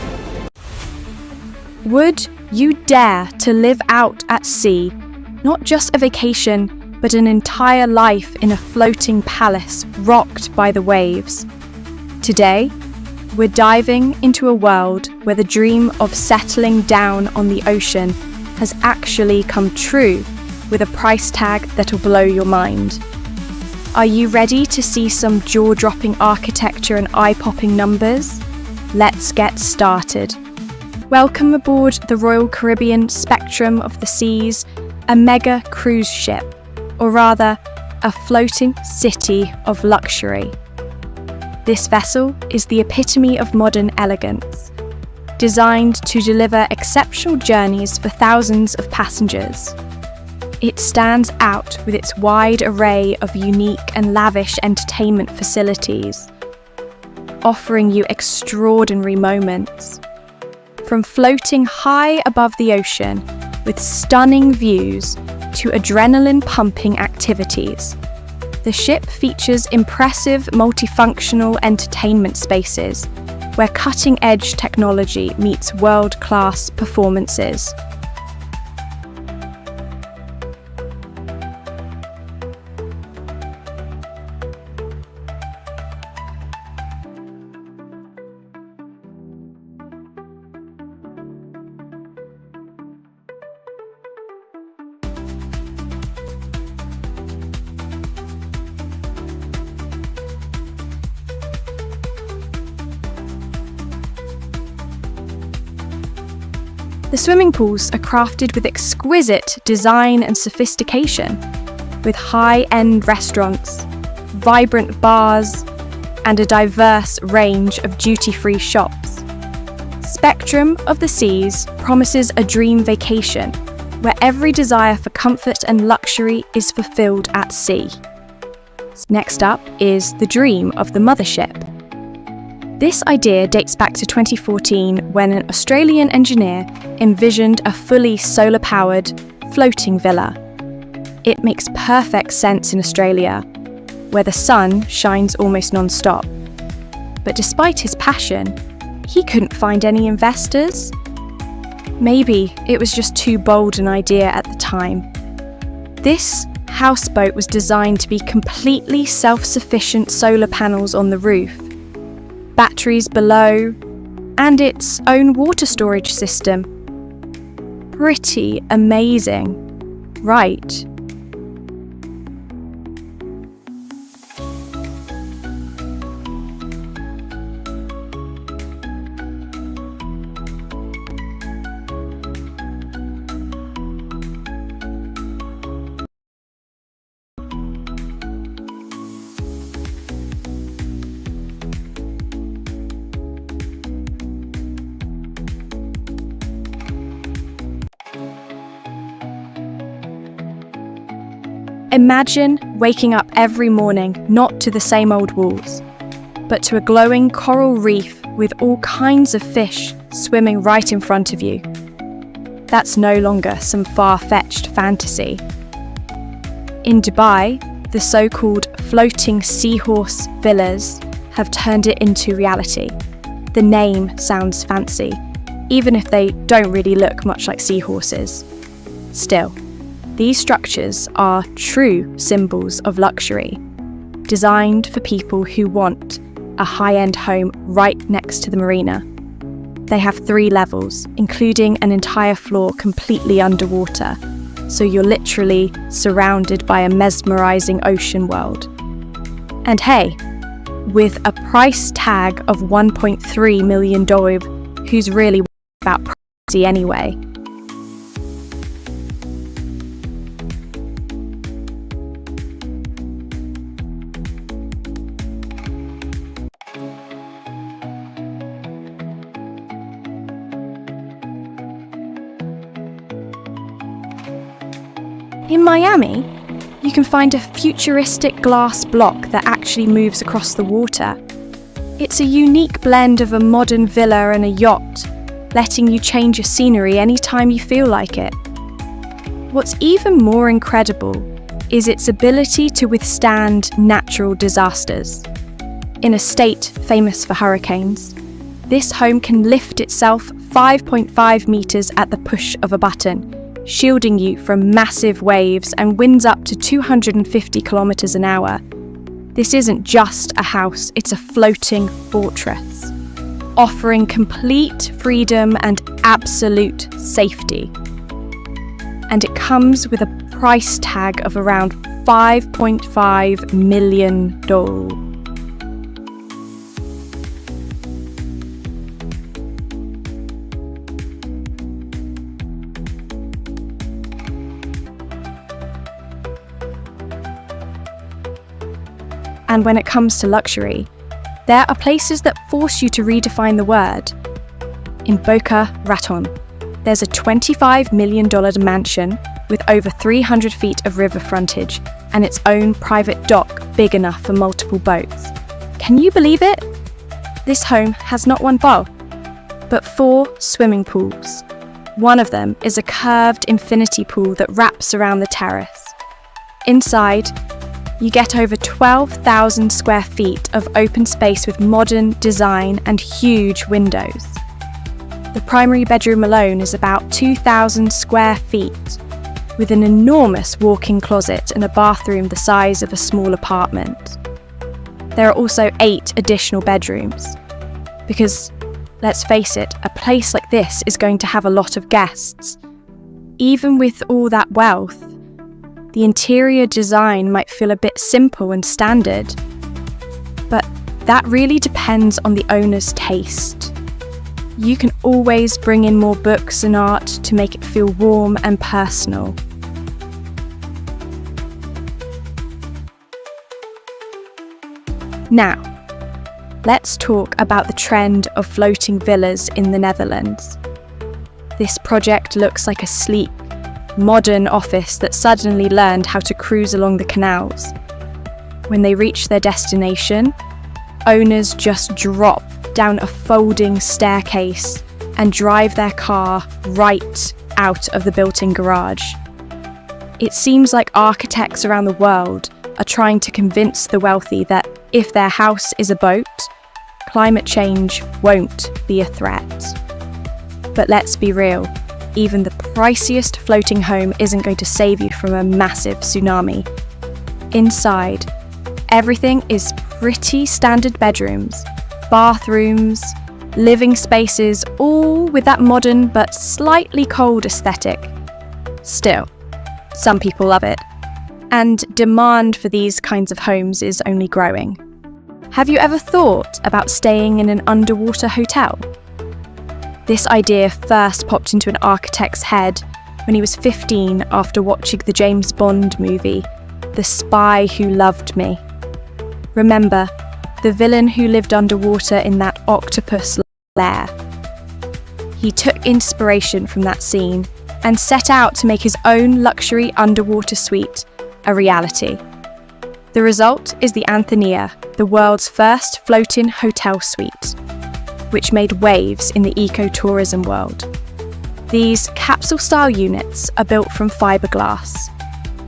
Speaker 1: Would you dare to live out at sea, not just a vacation, but an entire life in a floating palace rocked by the waves? Today, we're diving into a world where the dream of settling down on the ocean has actually come true, with a price tag that'll blow your mind. Are you ready to see some jaw-dropping architecture and eye-popping numbers? Let's get started. Welcome aboard the Royal Caribbean Spectrum of the Seas, a mega cruise ship, or rather, a floating city of luxury. This vessel is the epitome of modern elegance, designed to deliver exceptional journeys for thousands of passengers. It stands out with its wide array of unique and lavish entertainment facilities, offering you extraordinary moments. From floating high above the ocean with stunning views to adrenaline-pumping activities, the ship features impressive multifunctional entertainment spaces where cutting-edge technology meets world-class performances. The swimming pools are crafted with exquisite design and sophistication, with high-end restaurants, vibrant bars, and a diverse range of duty-free shops. Spectrum of the Seas promises a dream vacation, where every desire for comfort and luxury is fulfilled at sea. Next up is the dream of the mothership. This idea dates back to 2014 when an Australian engineer envisioned a fully solar-powered, floating villa. It makes perfect sense in Australia, where the sun shines almost non-stop. But despite his passion, he couldn't find any investors. Maybe it was just too bold an idea at the time. This houseboat was designed to be completely self-sufficient solar panels on the roof, batteries below, and its own water storage system. Pretty amazing, right? Imagine waking up every morning not to the same old walls, but to a glowing coral reef with all kinds of fish swimming right in front of you. That's no longer some far-fetched fantasy. In Dubai, the so-called floating seahorse villas have turned it into reality. The name sounds fancy, even if they don't really look much like seahorses. Still, these structures are true symbols of luxury, designed for people who want a high-end home right next to the marina. They have 3 levels, including an entire floor completely underwater, so you're literally surrounded by a mesmerizing ocean world. And hey, with a price tag of $1.3 million, who's really about privacy anyway? In Miami, you can find a futuristic glass block that actually moves across the water. It's a unique blend of a modern villa and a yacht, letting you change your scenery anytime you feel like it. What's even more incredible is its ability to withstand natural disasters. In a state famous for hurricanes, this home can lift itself 5.5 meters at the push of a button, shielding you from massive waves and winds up to 250 kilometers an hour. This isn't just a house, it's a floating fortress, offering complete freedom and absolute safety. And it comes with a price tag of around $5.5 million. And when it comes to luxury, there are places that force you to redefine the word. In Boca Raton, there's a $25 million mansion with over 300 feet of river frontage and its own private dock big enough for multiple boats. Can you believe it? This home has not one bowl, but 4 swimming pools. One of them is a curved infinity pool that wraps around the terrace. Inside, you get over 12,000 square feet of open space with modern design and huge windows. The primary bedroom alone is about 2,000 square feet, with an enormous walk-in closet and a bathroom the size of a small apartment. There are also 8 additional bedrooms, because, let's face it, a place like this is going to have a lot of guests. Even with all that wealth, the interior design might feel a bit simple and standard, but that really depends on the owner's taste. you can always bring in more books and art to make it feel warm and personal. Now, let's talk about the trend of floating villas in the Netherlands. This project looks like a sleek, modern office that suddenly learned how to cruise along the canals. When they reach their destination, owners just drop down a folding staircase and drive their car right out of the built-in garage. It seems like architects around the world are trying to convince the wealthy that if their house is a boat, climate change won't be a threat. But let's be real, even the priciest floating home isn't going to save you from a massive tsunami. Inside, everything is pretty standard bedrooms, bathrooms, living spaces, all with that modern but slightly cold aesthetic. Still, some people love it, and demand for these kinds of homes is only growing. Have you ever thought about staying in an underwater hotel? This idea first popped into an architect's head when he was 15 after watching the James Bond movie, The Spy Who Loved Me. Remember, the villain who lived underwater in that octopus lair. He took inspiration from that scene and set out to make his own luxury underwater suite a reality. The result is the Anthea, the world's first floating hotel suite, which made waves in the ecotourism world. These capsule-style units are built from fiberglass,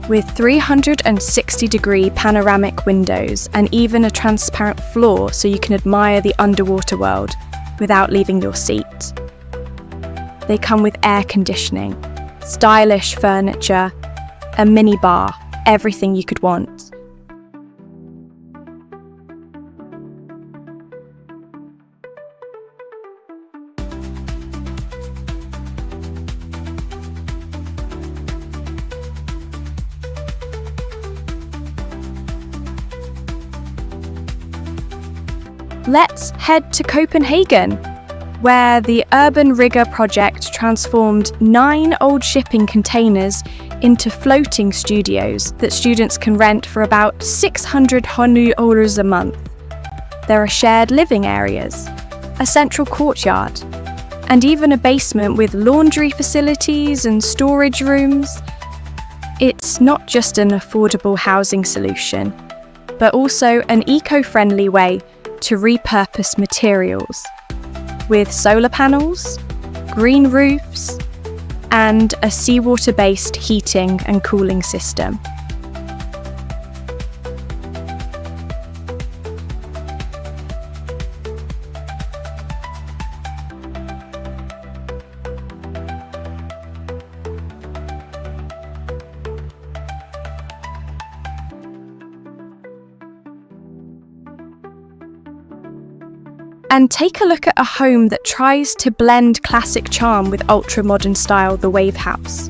Speaker 1: with 360-degree panoramic windows and even a transparent floor so you can admire the underwater world without leaving your seat. They come with air conditioning, stylish furniture, a mini bar, everything you could want. Let's head to Copenhagen, where the Urban Rigger project transformed 9 old shipping containers into floating studios that students can rent for about 600 euros a month. There are shared living areas, a central courtyard, and even a basement with laundry facilities and storage rooms. It's not just an affordable housing solution, but also an eco-friendly way to repurpose materials, with solar panels, green roofs, and a seawater-based heating and cooling system. And take a look at a home that tries to blend classic charm with ultra-modern style, the Wave House.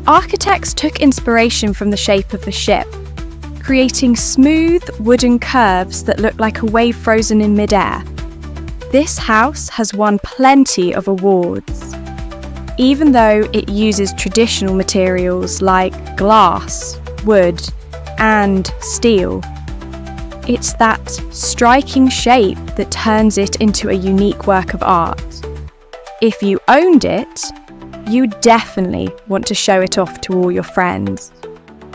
Speaker 1: Architects took inspiration from the shape of the ship, creating smooth wooden curves that look like a wave frozen in midair. This house has won plenty of awards, even though it uses traditional materials like glass, wood, and steel. It's that striking shape that turns it into a unique work of art. If you owned it, you definitely want to show it off to all your friends.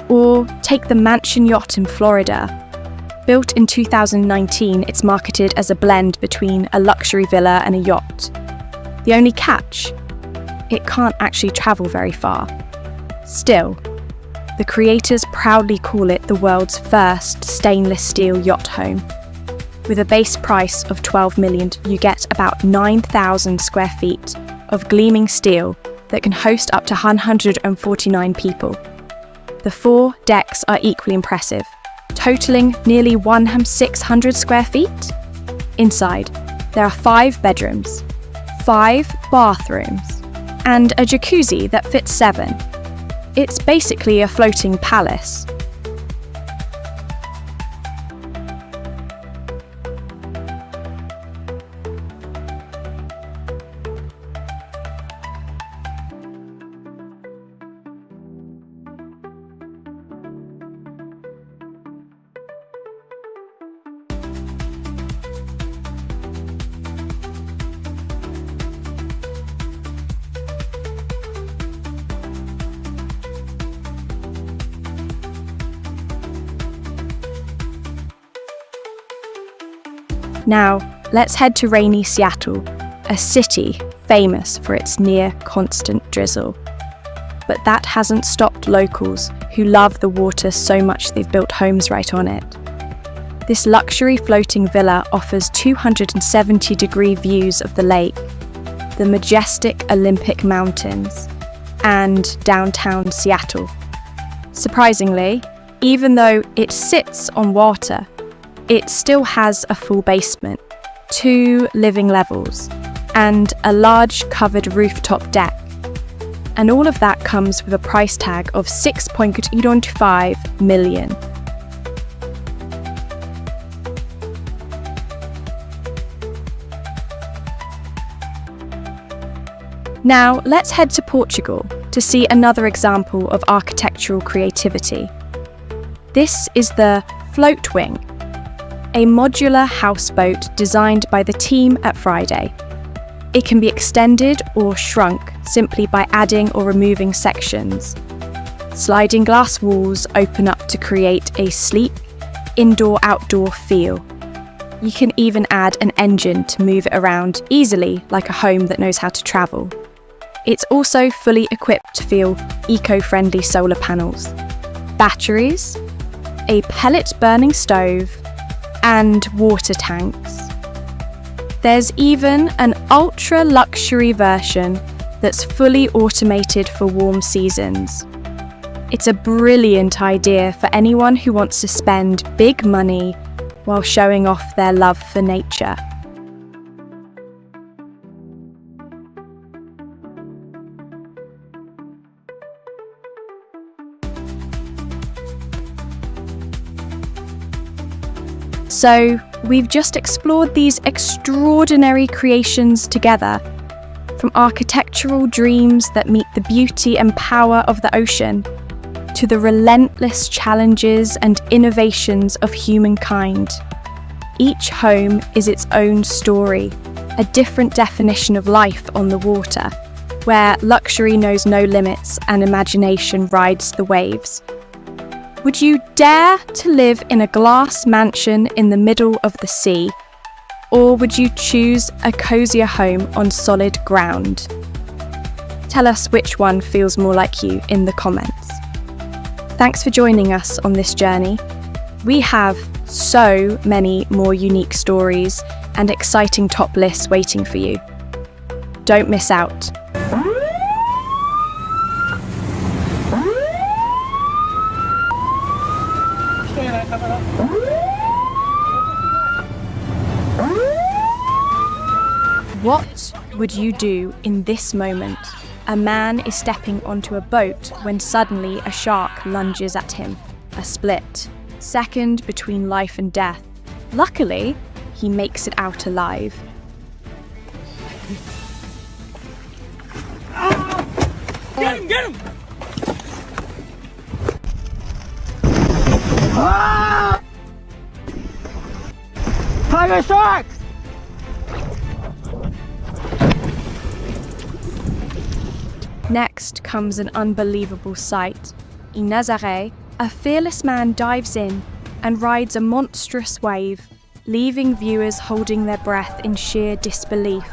Speaker 1: Or take the Mansion Yacht in Florida. Built in 2019, it's marketed as a blend between a luxury villa and a yacht. The only catch? It can't actually travel very far. Still, the creators proudly call it the world's first stainless steel yacht home. With a base price of 12 million, you get about 9,000 square feet of gleaming steel that can host up to 149 people. The 4 decks are equally impressive, totaling nearly 1,600 square feet. Inside, there are 5 bedrooms, 5 bathrooms, and a jacuzzi that fits 7. It's basically a floating palace. Now, let's head to rainy Seattle, a city famous for its near-constant drizzle. But that hasn't stopped locals who love the water so much they've built homes right on it. This luxury floating villa offers 270-degree views of the lake, the majestic Olympic Mountains, and downtown Seattle. Surprisingly, even though it sits on water, it still has a full basement, 2 living levels, and a large covered rooftop deck. And all of that comes with a price tag of $6.25 million. Now, let's head to Portugal to see another example of architectural creativity. This is the Float Wing, a modular houseboat designed by the team at Friday. It can be extended or shrunk simply by adding or removing sections. Sliding glass walls open up to create a sleek, indoor-outdoor feel. You can even add an engine to move it around easily like a home that knows how to travel. It's also fully equipped to feel eco-friendly solar panels, batteries, a pellet-burning stove, and water tanks. There's even an ultra-luxury version that's fully automated for warm seasons. It's a brilliant idea for anyone who wants to spend big money while showing off their love for nature. So, we've just explored these extraordinary creations together, from architectural dreams that meet the beauty and power of the ocean, to the relentless challenges and innovations of humankind. Each home is its own story, a different definition of life on the water, where luxury knows no limits and imagination rides the waves. Would you dare to live in a glass mansion in the middle of the sea? Or would you choose a cozier home on solid ground? Tell us which one feels more like you in the comments. Thanks for joining us on this journey. We have so many more unique stories and exciting top lists waiting for you. Don't miss out. What would you do in this moment? A man is stepping onto a boat when suddenly a shark lunges at him. A split second between life and death. Luckily, he makes it out alive.
Speaker 3: Get him! Get him!
Speaker 5: Tiger shark!
Speaker 1: Next comes an unbelievable sight. In Nazaré, a fearless man dives in and rides a monstrous wave, leaving viewers holding their breath in sheer disbelief.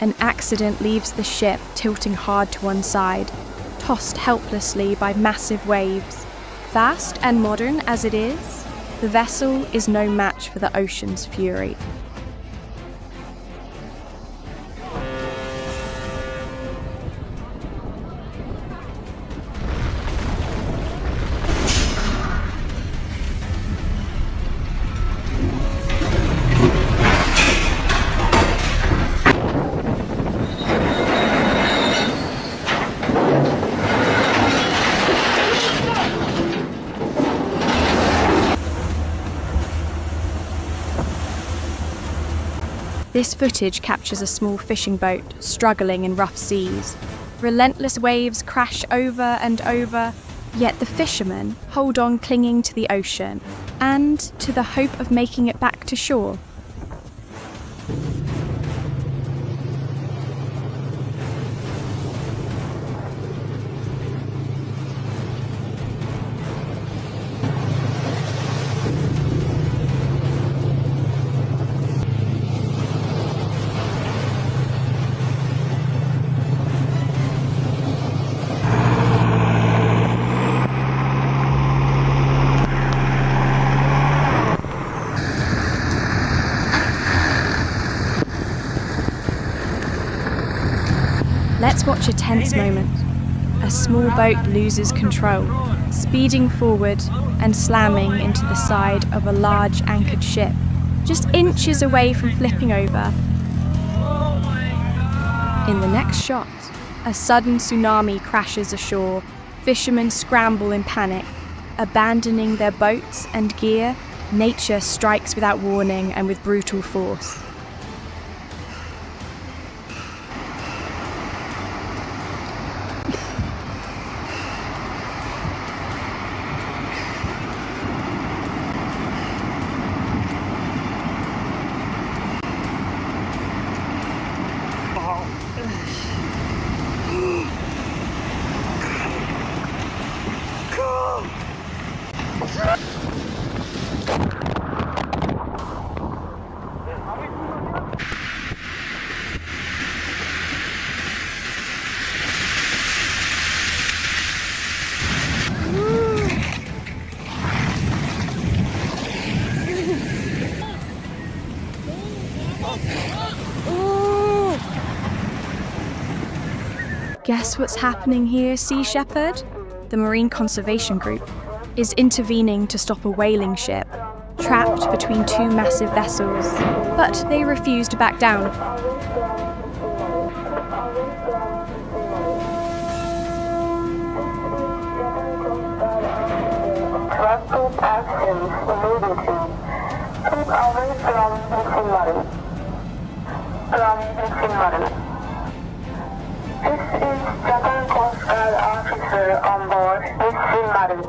Speaker 1: An accident leaves the ship tilting hard to one side, tossed helplessly by massive waves. Fast and modern as it is, the vessel is no match for the ocean's fury. This footage captures a small fishing boat struggling in rough seas. Relentless waves crash over and over, yet the fishermen hold on, clinging to the ocean and to the hope of making it back to shore. Let's watch a tense moment. A small boat loses control, speeding forward and slamming into the side of a large anchored ship, just inches away from flipping over. In the next shot, a sudden tsunami crashes ashore. Fishermen scramble in panic. Abandoning their boats and gear, nature strikes without warning and with brutal force. Guess what's happening here, Sea Shepherd? The Marine Conservation Group is intervening to stop a whaling ship trapped between two massive vessels, but they refuse to back down.
Speaker 9: Drastic actions immediately. Keep away from missing model. This is Japan Coast Guard officer on board missing model.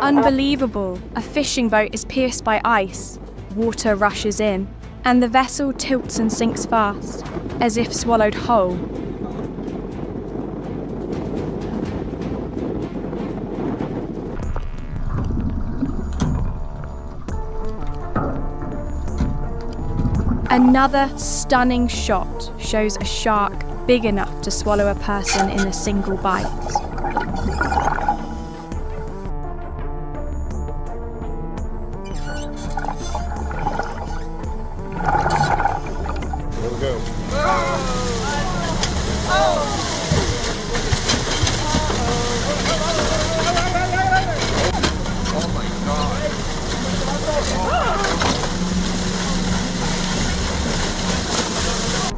Speaker 1: Unbelievable! A fishing boat is pierced by ice. Water rushes in, and the vessel tilts and sinks fast, as if swallowed whole. Another stunning shot shows a shark big enough to swallow a person in a single bite.
Speaker 2: There we go. Oh my God.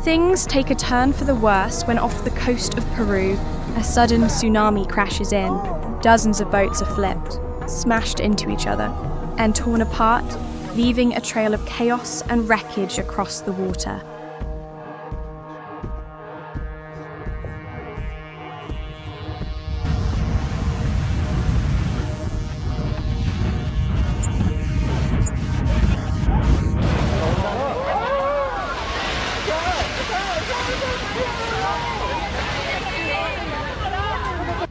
Speaker 1: Things take a turn for the worse when off the coast of Peru, a sudden tsunami crashes in. Dozens of boats are flipped, smashed into each other, and torn apart, leaving a trail of chaos and wreckage across the water.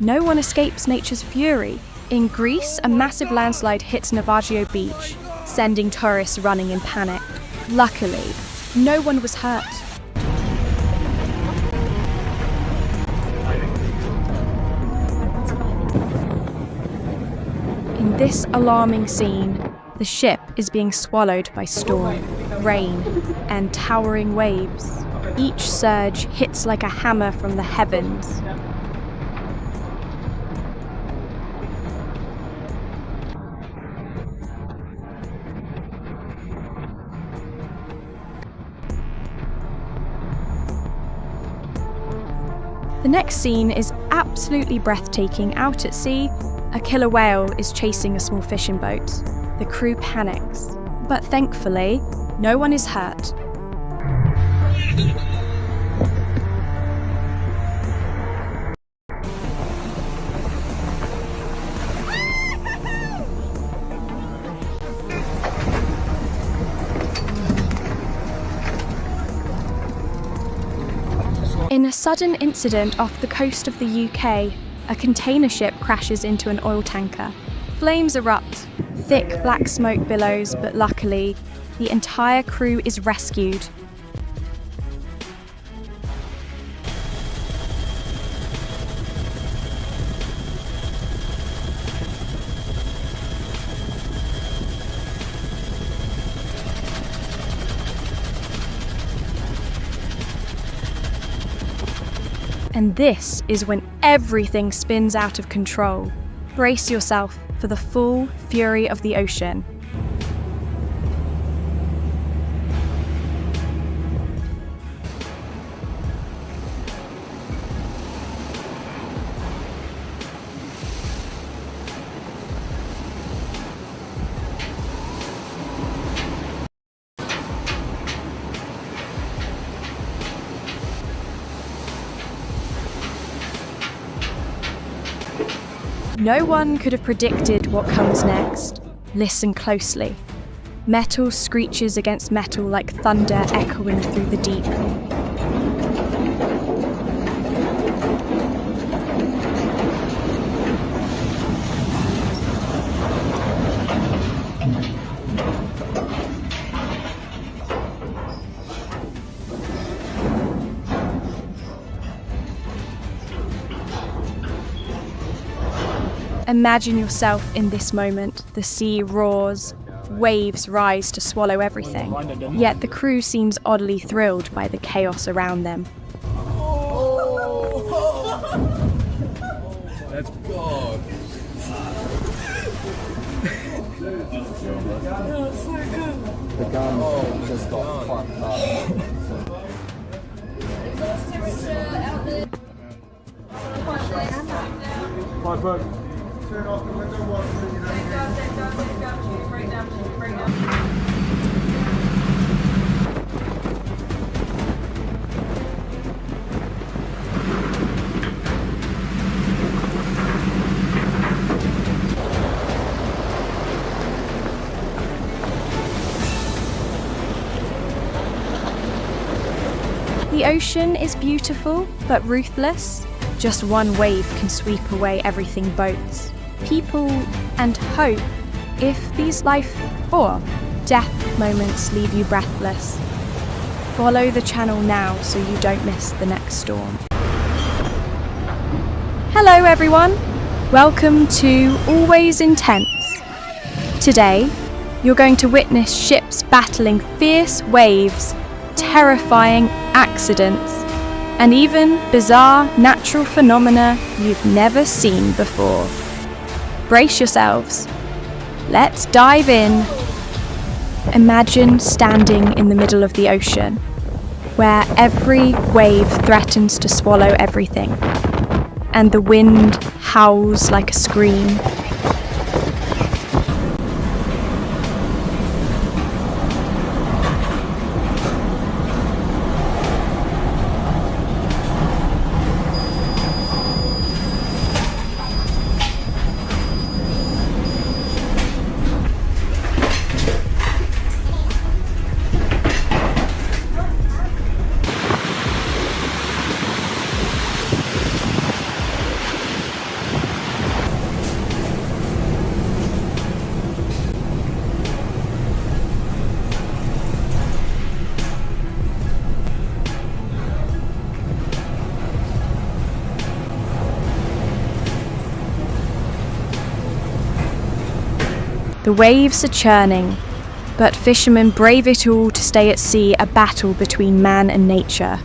Speaker 1: No one escapes nature's fury. In Greece, a massive landslide hits Navajo Beach, sending tourists running in panic. Luckily, no one was hurt. In this alarming scene, the ship is being swallowed by storm, rain, and towering waves. Each surge hits like a hammer from the heavens. The next scene is absolutely breathtaking. Out at sea, a killer whale is chasing a small fishing boat. The crew panics, but thankfully, no one is hurt. In a sudden incident off the coast of the UK, a container ship crashes into an oil tanker. Flames erupt, thick black smoke billows, but luckily, the entire crew is rescued. And this is when everything spins out of control. Brace yourself for the full fury of the ocean. No one could have predicted what comes next. Listen closely. Metal screeches against metal like thunder echoing through the deep. Imagine yourself in this moment. The sea roars, waves rise to swallow everything. Yet the crew seems oddly thrilled by the chaos around them.
Speaker 8: Let's go.
Speaker 5: The gun just got fucked up. Turn off the window water. Break down.
Speaker 1: The ocean is beautiful but ruthless. Just one wave can sweep away everything boats, people, and hope if these life or death moments leave you breathless. Follow the channel now so you don't miss the next storm. Hello everyone, welcome to Always Intense. Today, you're going to witness ships battling fierce waves, terrifying accidents, and even bizarre natural phenomena you've never seen before. Brace yourselves. Let's dive in. Imagine standing in the middle of the ocean, where every wave threatens to swallow everything, and the wind howls like a scream. The waves are churning, but fishermen brave it all to stay at sea, a battle between man and nature.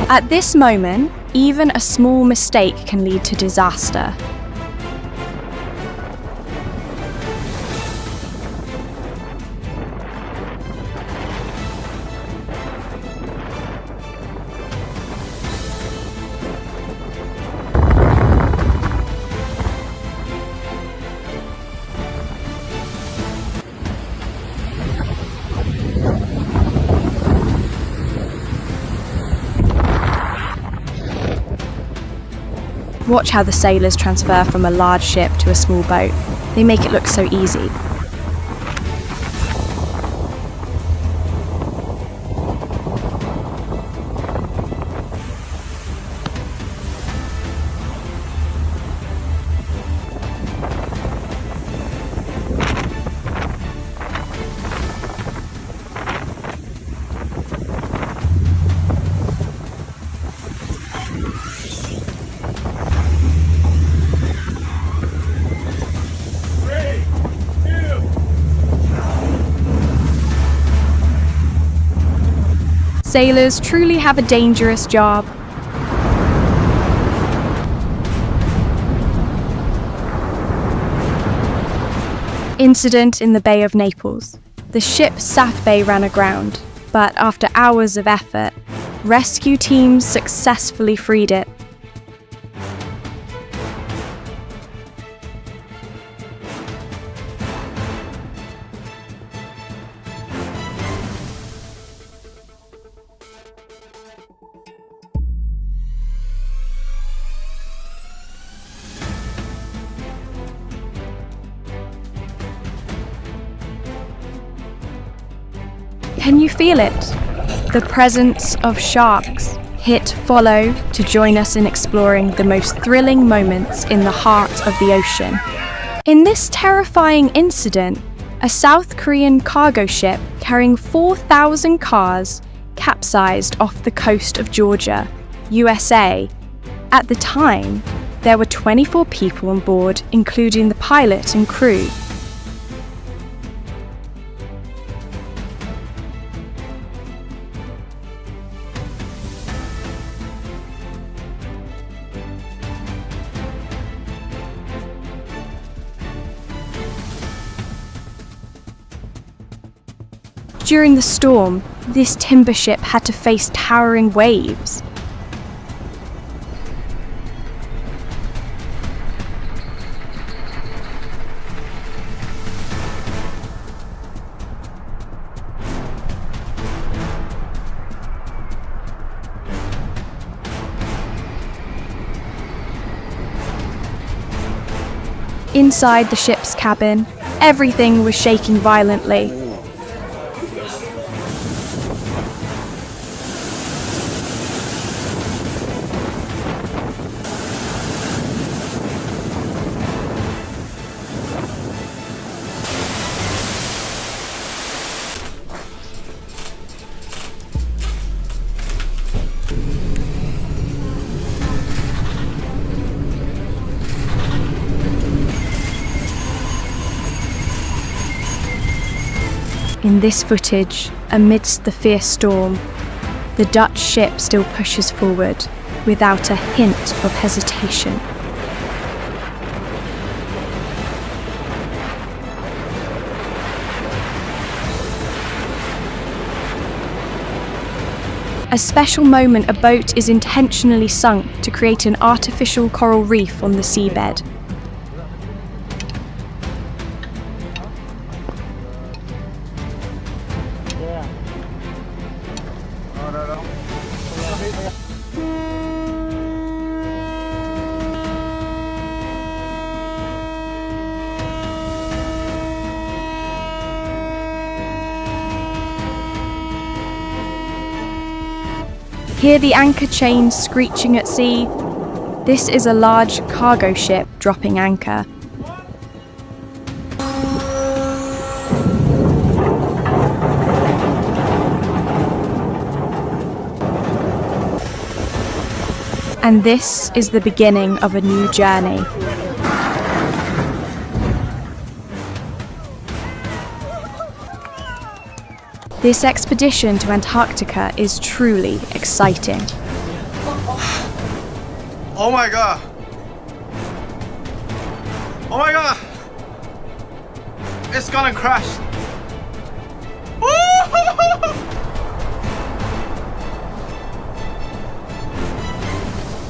Speaker 1: At this moment, even a small mistake can lead to disaster. Watch how the sailors transfer from a large ship to a small boat. They make it look so easy. Sailors truly have a dangerous job. Incident in the Bay of Naples. The ship South Bay ran aground, but after hours of effort, rescue teams successfully freed it. Can you feel it? The presence of sharks. Hit follow to join us in exploring the most thrilling moments in the heart of the ocean. In this terrifying incident, a South Korean cargo ship carrying 4,000 cars capsized off the coast of Georgia, USA. At the time, there were 24 people on board, including the pilot and crew. During the storm, this timber ship had to face towering waves. Inside the ship's cabin, everything was shaking violently. In this footage, amidst the fierce storm, the Dutch ship still pushes forward without a hint of hesitation. A special moment, a boat is intentionally sunk to create an artificial coral reef on the seabed. Hear the anchor chains screeching at sea? This is a large cargo ship dropping anchor. And this is the beginning of a new journey. This expedition to Antarctica is truly exciting.
Speaker 2: Oh my god. Oh my god. It's gonna crash.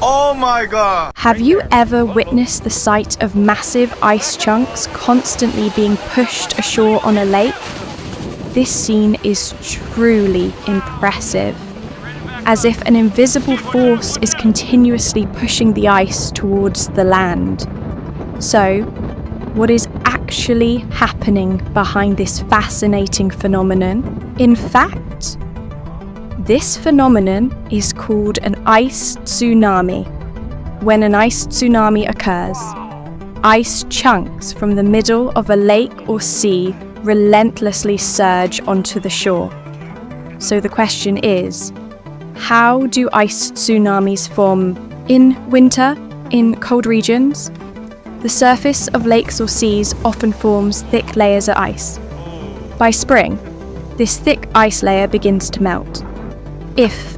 Speaker 2: Oh my god.
Speaker 1: Have you ever witnessed the sight of massive ice chunks constantly being pushed ashore on a lake? This scene is truly impressive, as if an invisible force is continuously pushing the ice towards the land. So, what is actually happening behind this fascinating phenomenon? In fact, this phenomenon is called an ice tsunami. When an ice tsunami occurs, ice chunks from the middle of a lake or sea relentlessly surge onto the shore. So the question is, how do ice tsunamis form in winter in cold regions? The surface of lakes or seas often forms thick layers of ice. By spring, this thick ice layer begins to melt. If,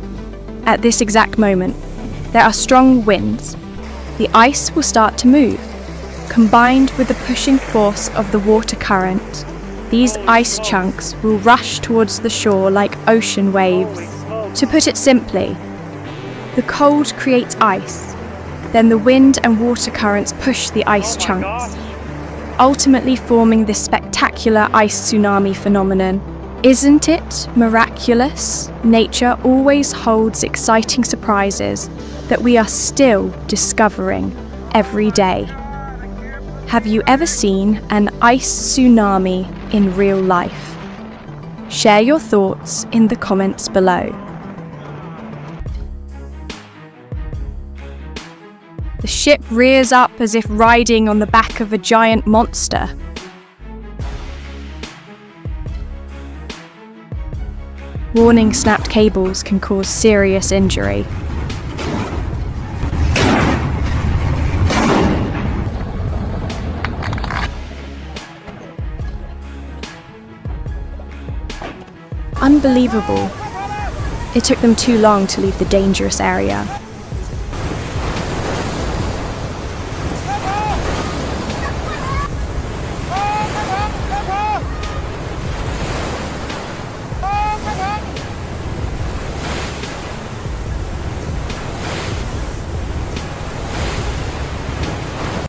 Speaker 1: at this exact moment, there are strong winds, the ice will start to move. Combined with the pushing force of the water current, these ice chunks will rush towards the shore like ocean waves. To put it simply, the cold creates ice, then the wind and water currents push the ice chunks, ultimately forming this spectacular ice tsunami phenomenon. Isn't it miraculous? Nature always holds exciting surprises that we are still discovering every day. Have you ever seen an ice tsunami in real life? Share your thoughts in the comments below. The ship rears up as if riding on the back of a giant monster. Warning snapped cables can cause serious injury. Unbelievable. It took them too long to leave the dangerous area.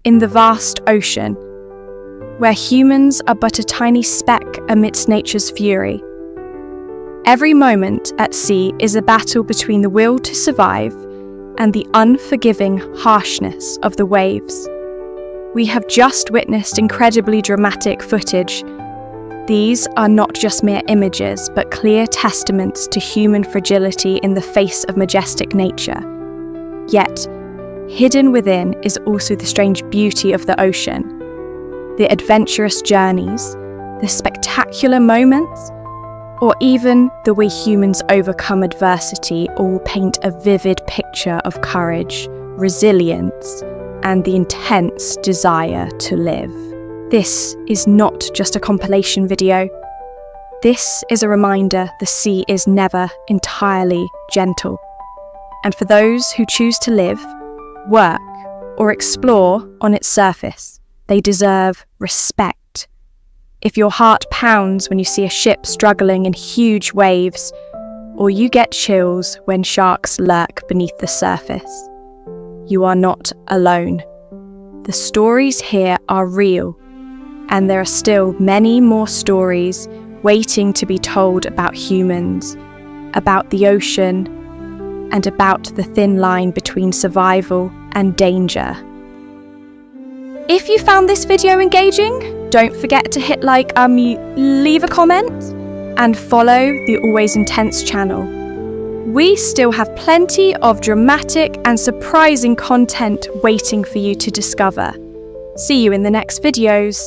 Speaker 1: In the vast ocean, where humans are but a tiny speck amidst nature's fury. Every moment at sea is a battle between the will to survive and the unforgiving harshness of the waves. We have just witnessed incredibly dramatic footage. These are not just mere images, but clear testaments to human fragility in the face of majestic nature. Yet, hidden within is also the strange beauty of the ocean, the adventurous journeys, the spectacular moments, or even the way humans overcome adversity all paint a vivid picture of courage, resilience, and the intense desire to live. This is not just a compilation video. This is a reminder the sea is never entirely gentle. And for those who choose to live, work, or explore on its surface, they deserve respect. If your heart pounds when you see a ship struggling in huge waves, or you get chills when sharks lurk beneath the surface, you are not alone. The stories here are real, and there are still many more stories waiting to be told about humans, about the ocean, and about the thin line between survival and danger. If you found this video engaging, don't forget to hit like, leave a comment, and follow the Always Intense channel. We still have plenty of dramatic and surprising content waiting for you to discover. See you in the next videos.